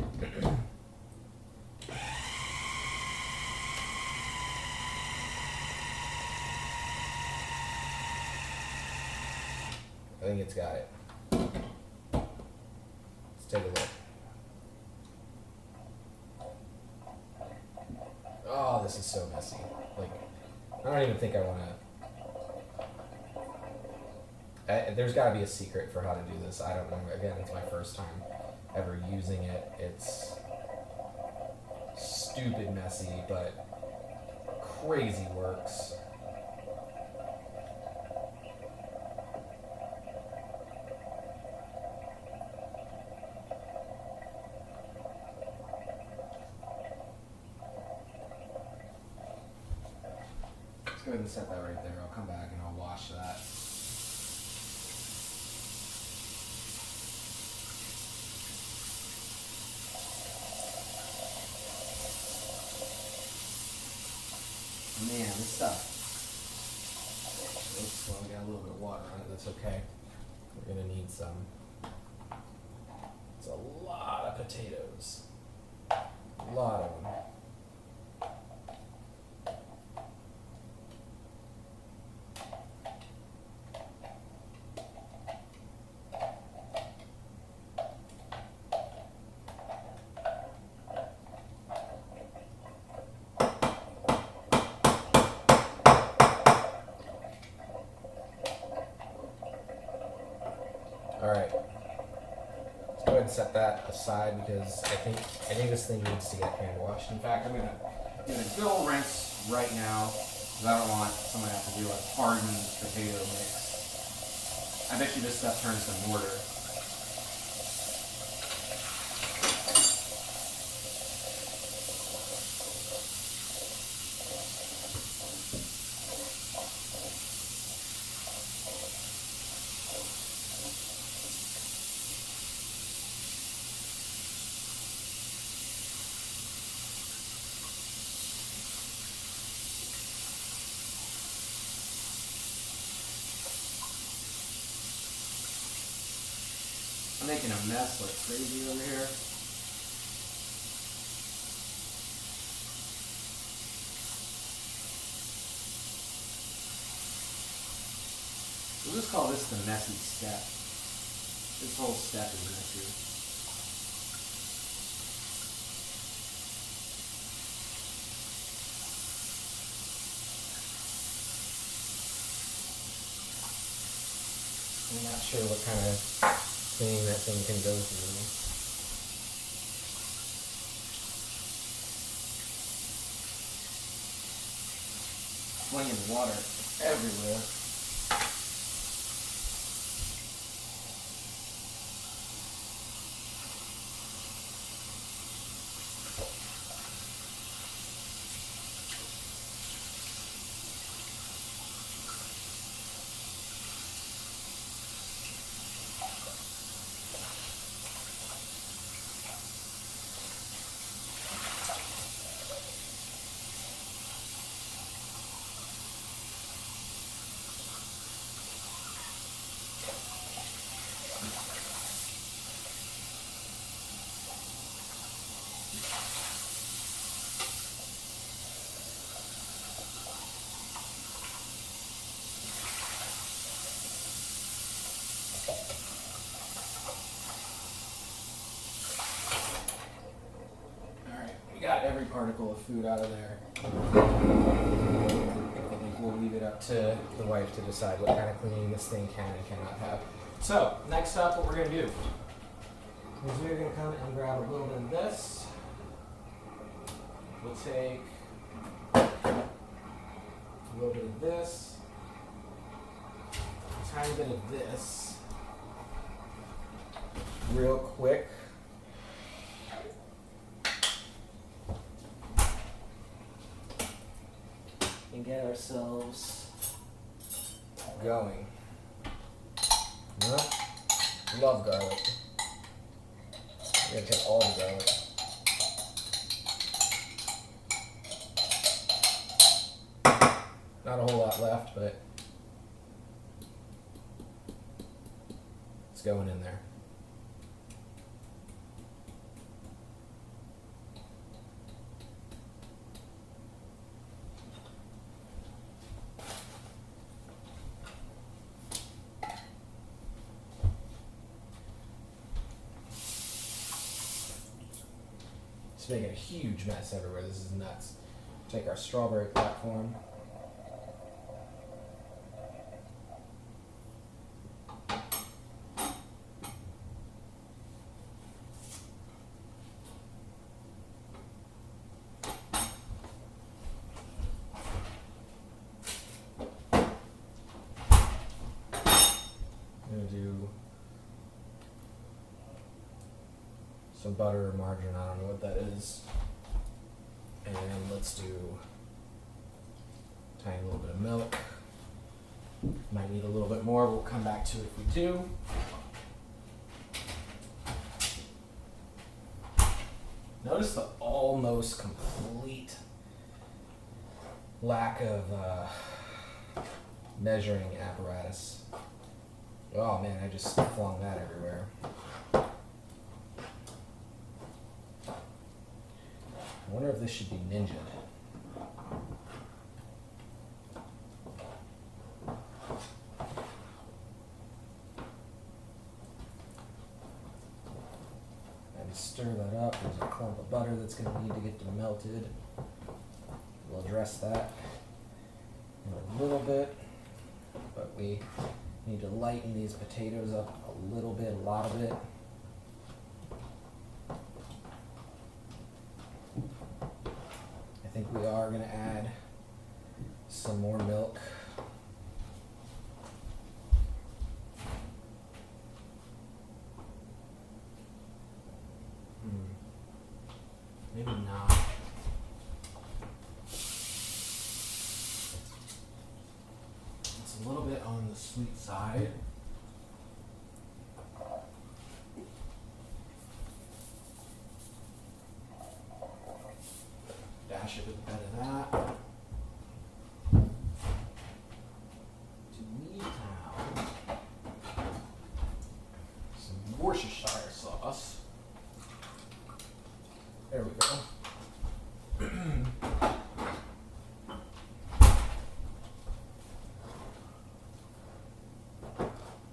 I think it's got it. Let's take a look. Oh, this is so messy. Like, I don't even think I want to... There's got to be a secret for how to do this. I don't know. Again, it's my first time ever using it. It's stupid messy, but crazy works. Let's go ahead and set that right there. I'll come back and I'll wash that. Man, this stuff. Oops, well, we got a little bit of water on it. That's okay. We're gonna need some. It's a lot of potatoes. A lot of them. and set that aside because I think this thing needs to get hand washed. In fact, I'm gonna do a good old rinse right now because I don't want someone to have to do a hardened potato mix. I bet you this stuff turns to mortar. I'm making a mess like crazy over here. We'll just call this the messy step. This whole step is messy. I'm not sure what kind of thing that thing can go through. Flinging water everywhere. Got every particle of food out of there. I think we'll leave it up to the wife to decide what kind of cleaning this thing can and cannot have. So, next up, what we're going to do is we're going to come and grab a little bit of this. We'll take a little bit of this, a tiny bit of this, real quick. And get ourselves going. Love garlic. I'm gonna take all the garlic. Not a whole lot left, but it's going in there. Making a huge mess everywhere. This is nuts. Take our strawberry platform. I'm gonna do some butter or margarine, I don't know what that is. And let's do a tiny little bit of milk. Might need a little bit more, we'll come back to it if we do. Notice the almost complete lack of measuring apparatus. Oh man, I just flung that everywhere. I wonder if this should be ninja. And stir that up. There's a clump of butter that's going to need to get melted. We'll address that in a little bit, but we need to lighten these potatoes up a little bit, a lot of it. think we are going to add some more milk. Maybe not. It's a little bit on the sweet side. Dash it with a bit of that. To me now, some Worcestershire sauce. There we go.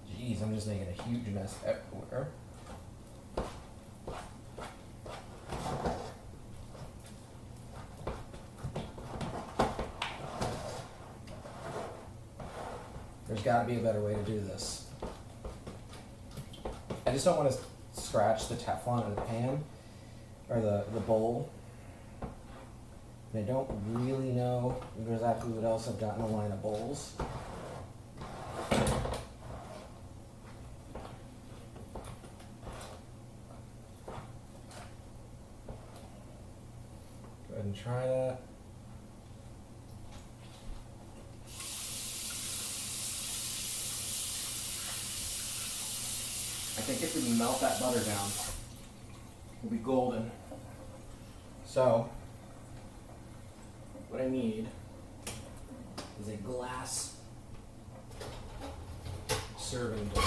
Jeez, I'm just making a huge mess everywhere. There's got to be a better way to do this. I just don't want to scratch the Teflon of the pan or the bowl. And I don't really know exactly what else I've got in a line of bowls. Go ahead and try that. I think if we melt that butter down, it'll be golden. So, what I need is a glass serving bowl,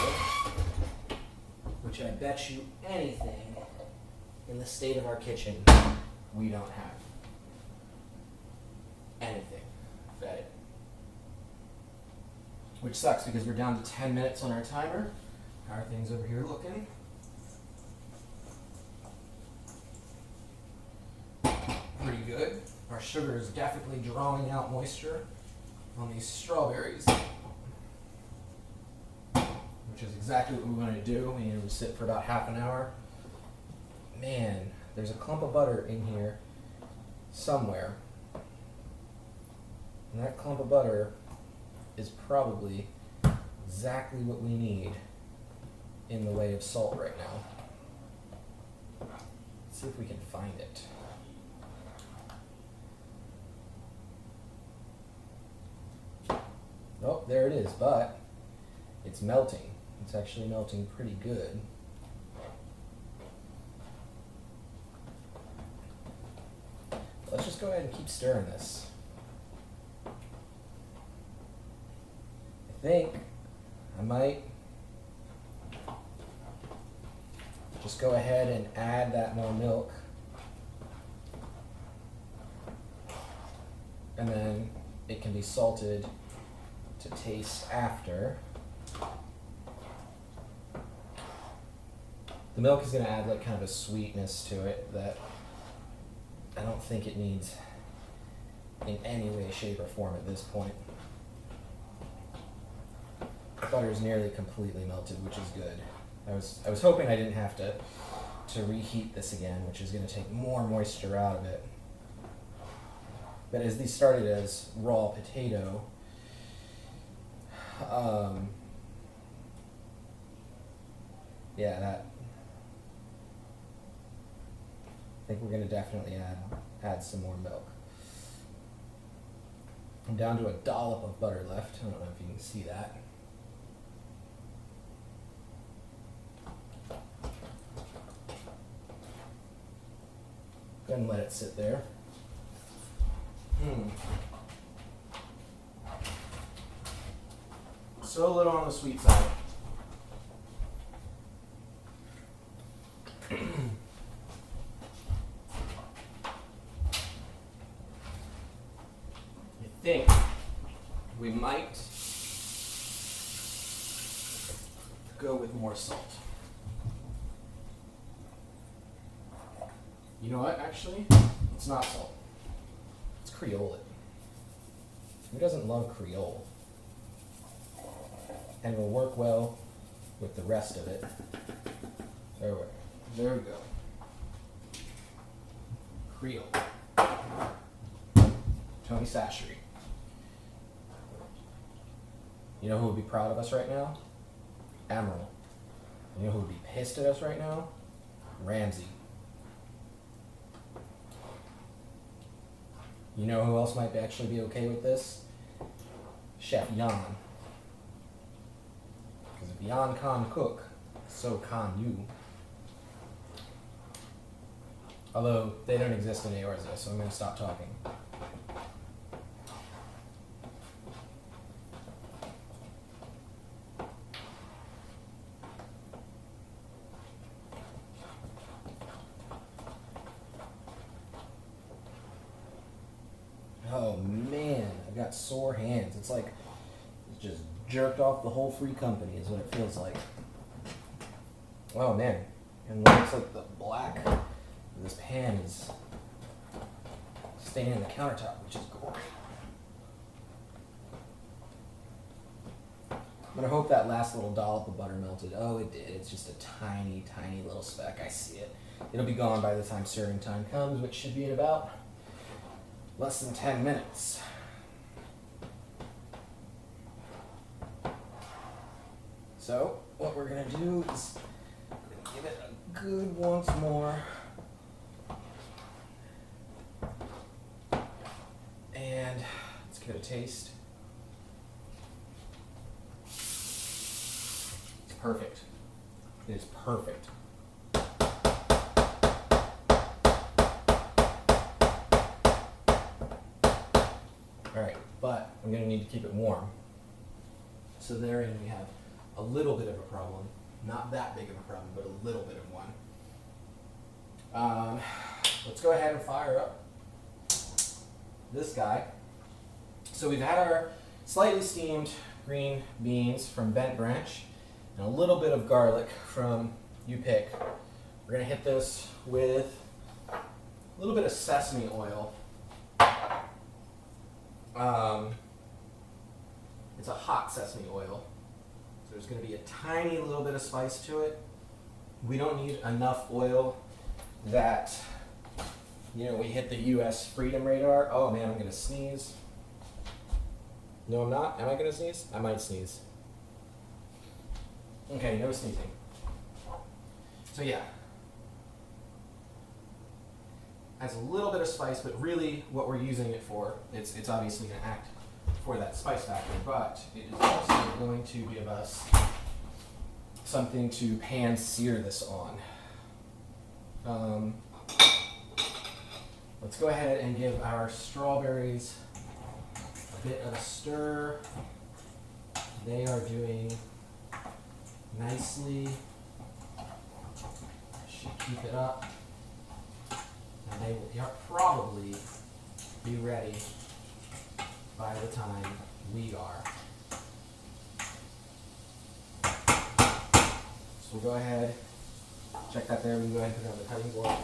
which I bet you anything in the state of our kitchen we don't have. Anything. Bet it. Which sucks because we're down to 10 minutes on our timer. How are things over here looking? Pretty good. Our sugar is definitely drawing out moisture on these strawberries, which is exactly what we want to do. We need to sit for about half an hour. Man, there's a clump of butter in here somewhere. And that clump of butter is probably exactly what we need in the way of salt right now. Let's see if we can find it. Oh, there it is, but it's melting. It's actually melting pretty good. Let's just go ahead and keep stirring this. I think I might just go ahead and add that more milk. And then it can be salted to taste after. The milk is going to add like kind of a sweetness to it that I don't think it needs in any way, shape, or form at this point. Butter is nearly completely melted, which is good. I was hoping I didn't have to reheat this again, which is going to take more moisture out of it. But as these started as raw potato, yeah, that. I think we're going to definitely add some more milk. I'm down to a dollop of butter left. I don't know if you can see that. Go ahead and let it sit there. So a little on the sweet side. I think we might go with more salt. You know what, actually? It's not salt. It's Creole it. Who doesn't love Creole? And it will work well with the rest of it. There we go. Creole. Tony Sashery. You know who would be proud of us right now? Emerald. You know who would be pissed at us right now? Ramsey. You know who else might actually be okay with this? Chef Jan. Because if Jan can cook, so can you. Although they don't exist in Eorzea, so I'm going to stop talking. Oh man, I've got sore hands. It's like it's just jerked off the whole free company is what it feels like. Oh man, and it looks like the black of this pan is staining the countertop, which is gory. I'm gonna hope that last little dollop of butter melted. Oh, it did. It's just a tiny, tiny little speck. I see it. It'll be gone by the time serving time comes, which should be in about less than 10 minutes. So, what we're gonna do is give it a good once more. And let's give it a taste. It's perfect. It is perfect. Alright, but I'm going to need to keep it warm. So therein we have a little bit of a problem. Not that big of a problem, but a little bit of one. Let's go ahead and fire up this guy. So we've had our slightly steamed green beans from Bent Branch and a little bit of garlic from You Pick. We're going to hit this with a little bit of sesame oil. It's a hot sesame oil, so there's going to be a tiny little bit of spice to it. We don't need enough oil that, we hit the U.S. Freedom Radar. Oh man, I'm going to sneeze. No, I'm not. Am I going to sneeze? I might sneeze. Okay, no sneezing. So yeah, has a little bit of spice, but really what we're using it for, it's obviously going to act for that spice factor, but it is also going to give us something to pan sear this on. Let's go ahead and give our strawberries a bit of a stir. They are doing nicely. Should keep it up. And they will probably be ready by the time we are. So we'll go ahead, check that there, we can go ahead and put it on the cutting board.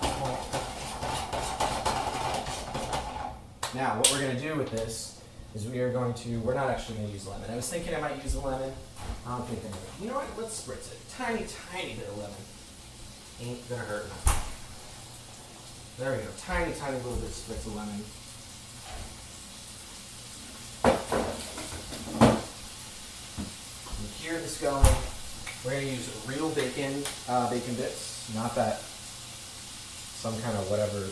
Now, what we're going to do with this is we're not actually going to use lemon. I was thinking I might use a lemon. I don't think I'm going to. You know what, let's spritz it. Tiny, tiny bit of lemon. Ain't going to hurt nothing. There we go, tiny, tiny little bit of spritz of lemon. And hear this going. We're going to use real bacon bits, not that some kind of whatever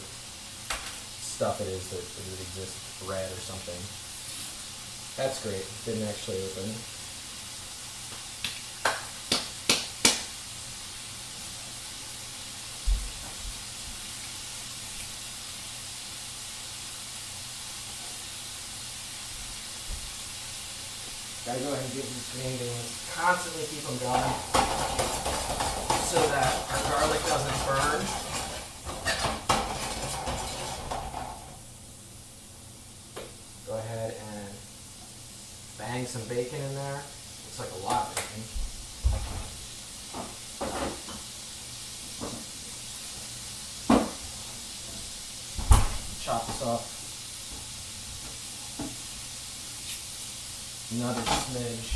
stuff it is that would exist, bread or something. That's great, didn't actually open. Gotta go ahead and get these green beans, constantly keep them going so that our garlic doesn't burn. Go ahead and bang some bacon in there. Looks like a lot of bacon. Chop this off. Another smidge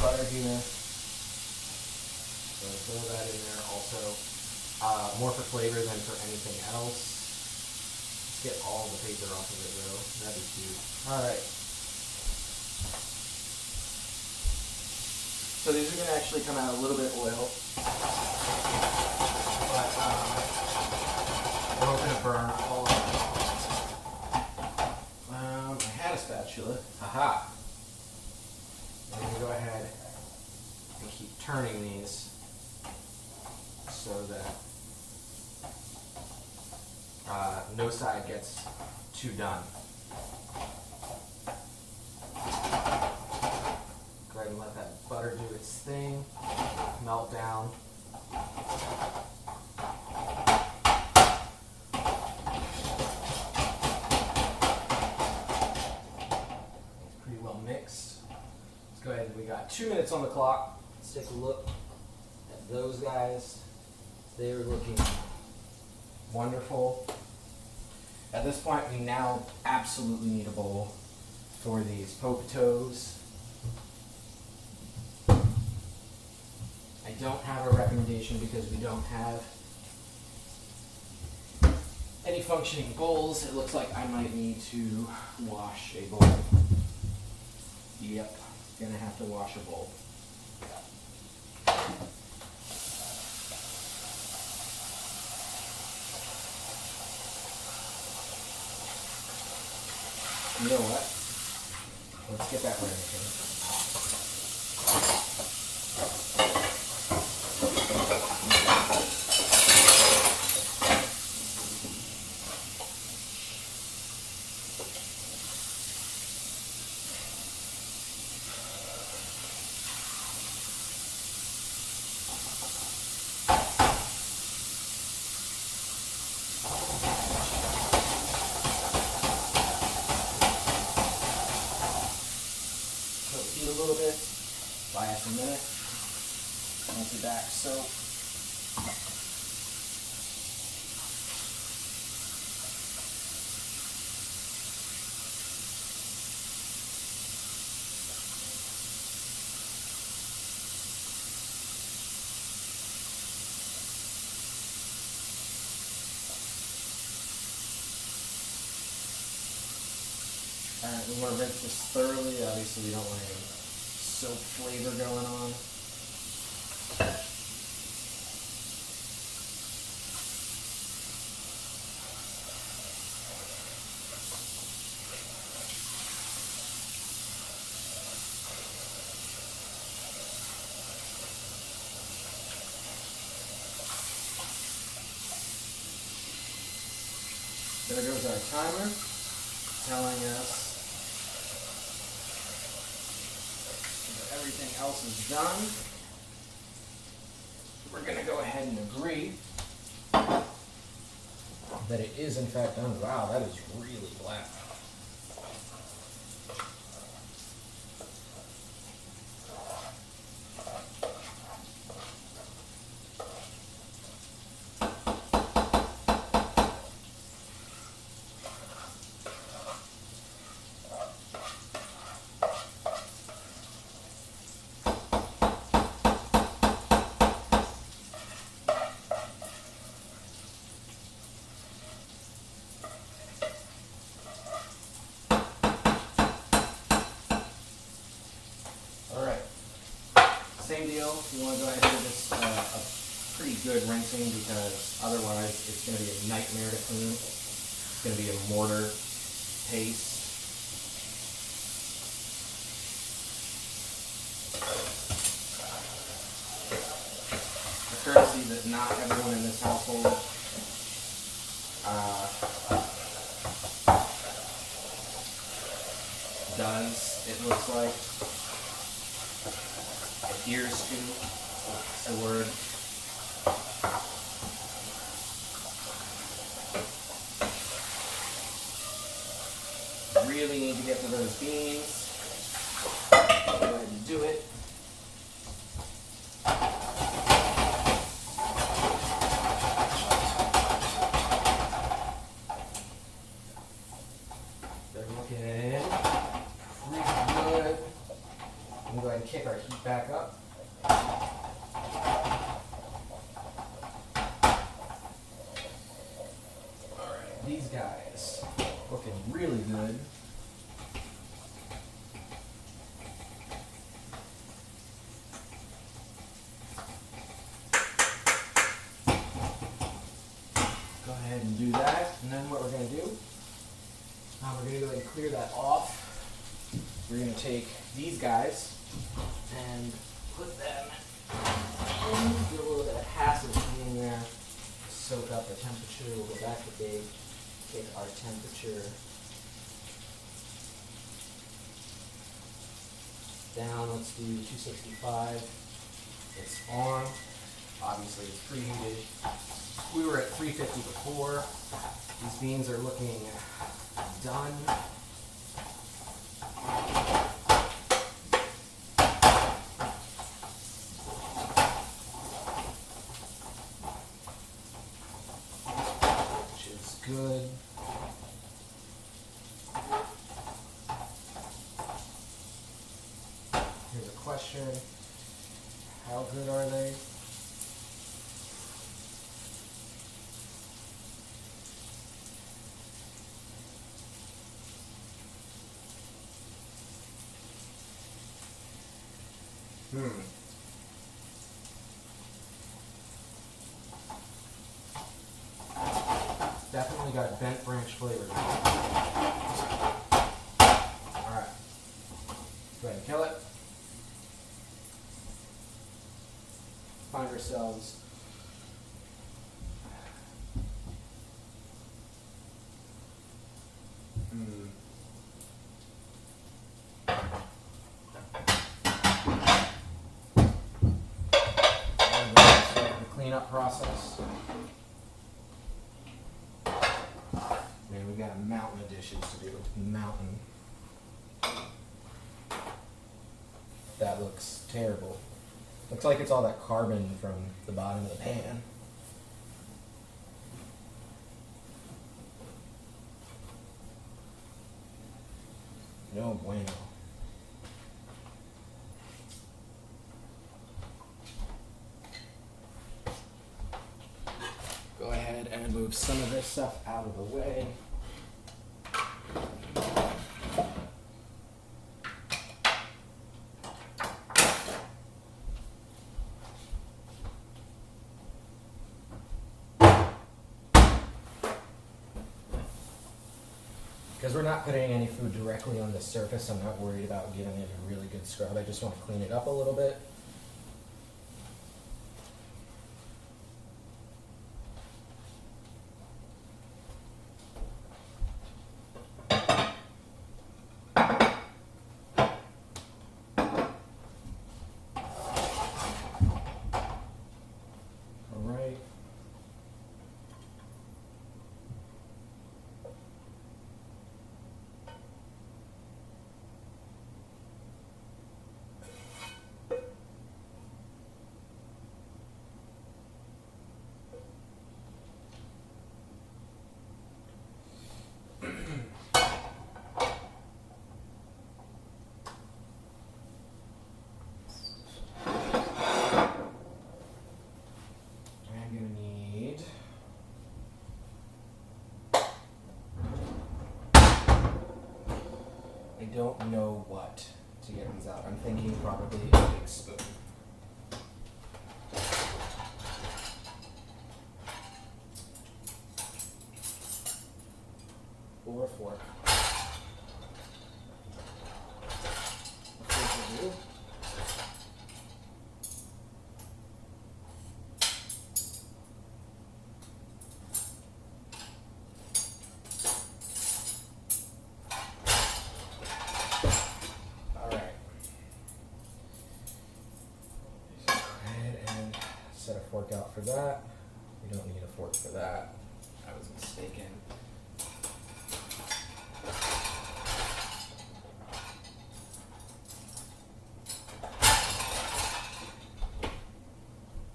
butter here. So throw that in there also. More for flavor than for anything else. Get all the paper off of it though. That'd be cute. Alright. So these are going to actually come out a little bit oil. But we're going to burn all of it. I had a spatula. Haha. I'm going to go ahead and keep turning these so that no side gets too done. Go ahead and let that butter do its thing, melt down. It's pretty well mixed. Let's go ahead and we got 2 minutes on the clock. Let's take a look at those guys. They're looking wonderful. At this point, we now absolutely need a bowl for these potatoes. I don't have a recommendation because we don't have any functioning bowls. It looks like I might need to wash a bowl. Yep, gonna have to wash a bowl. You know what? Let's get that ready. A little bit, buy us a minute, anti-back soap. Alright, we want to rinse this thoroughly. Obviously, we don't want any soap flavor going on. There goes our timer telling us everything else is done. We're going to go ahead and agree that it is in fact done. Wow, that is really black. Same deal, you want to go ahead and give this a pretty good rinsing because otherwise it's going to be a nightmare to clean. It's going to be a mortar paste. A courtesy that not everyone in this household does, it looks like. Adheres to, that's the word. Really need to get to those beans. Go ahead and do it. They're looking pretty good. We'll go ahead and kick our heat back up. Alright, these these guys. Looking really good. Go ahead and do that. And then what we're going to do, we're going to go ahead and clear that off. We're going to take these guys and put them in, do a little bit of passive cleaning there, soak up the temperature. We'll go back to bake, take our temperature down. Let's do 265. It's on. Obviously it's preheated. We were at 350 before. These beans are looking done. Which is good. Here's a question. How good are they? Definitely got a bent branch flavor. Alright. Go ahead and kill it. Find ourselves cleanup process. Man, we got a mountain of dishes to do. Mountain. That looks terrible. Looks like it's all that carbon from the bottom of the pan. No bueno. Go ahead and move some of this stuff out of the way. Because we're not putting any food directly on the surface, I'm not worried about giving it a really good scrub. I just want to clean it up a little bit. I don't know what to get these out. I'm thinking probably a big spoon. Or a fork. Set a fork out for that. We don't need a fork for that. I was mistaken.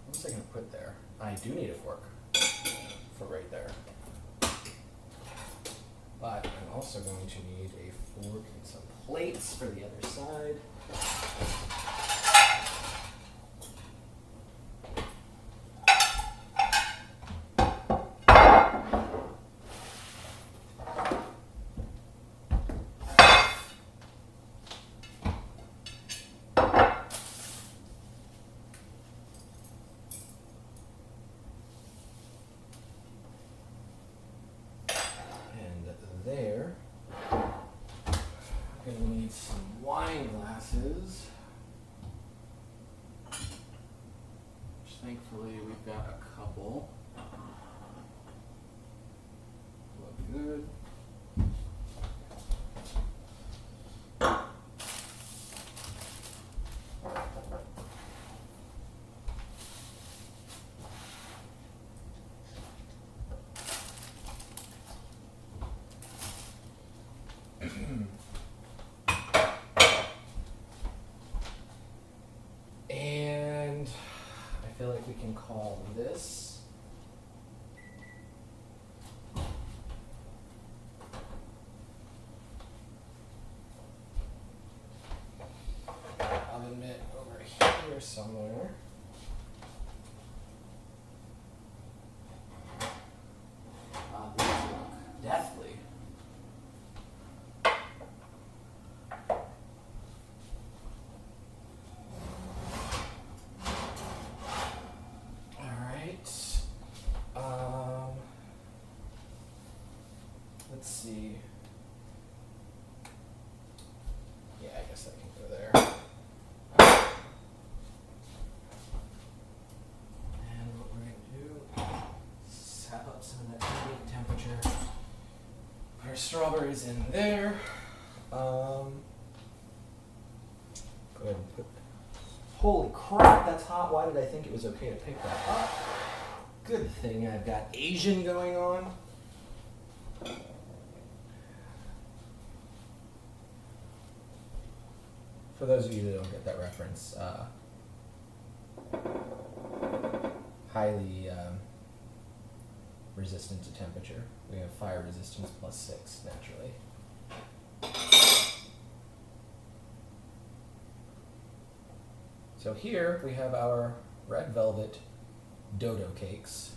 What was I going to put there? I do need a fork for right there. But I'm also going to need a fork and some plates for the other side. bowl. Look good. And I feel like we can call this oven mitt over here somewhere. These look deathly. Alright. Let's see. Yeah, I guess I can go there. And what we're going to do is sap up some of that ambient temperature. Put our strawberries in there. Go ahead and put. Holy crap, that's hot. Why did I think it was okay to pick that up? Good thing I've got Asian going on. For those of you that don't get that reference, highly resistant to temperature. We have fire resistance +6 naturally. So here we have our red velvet dodo cakes.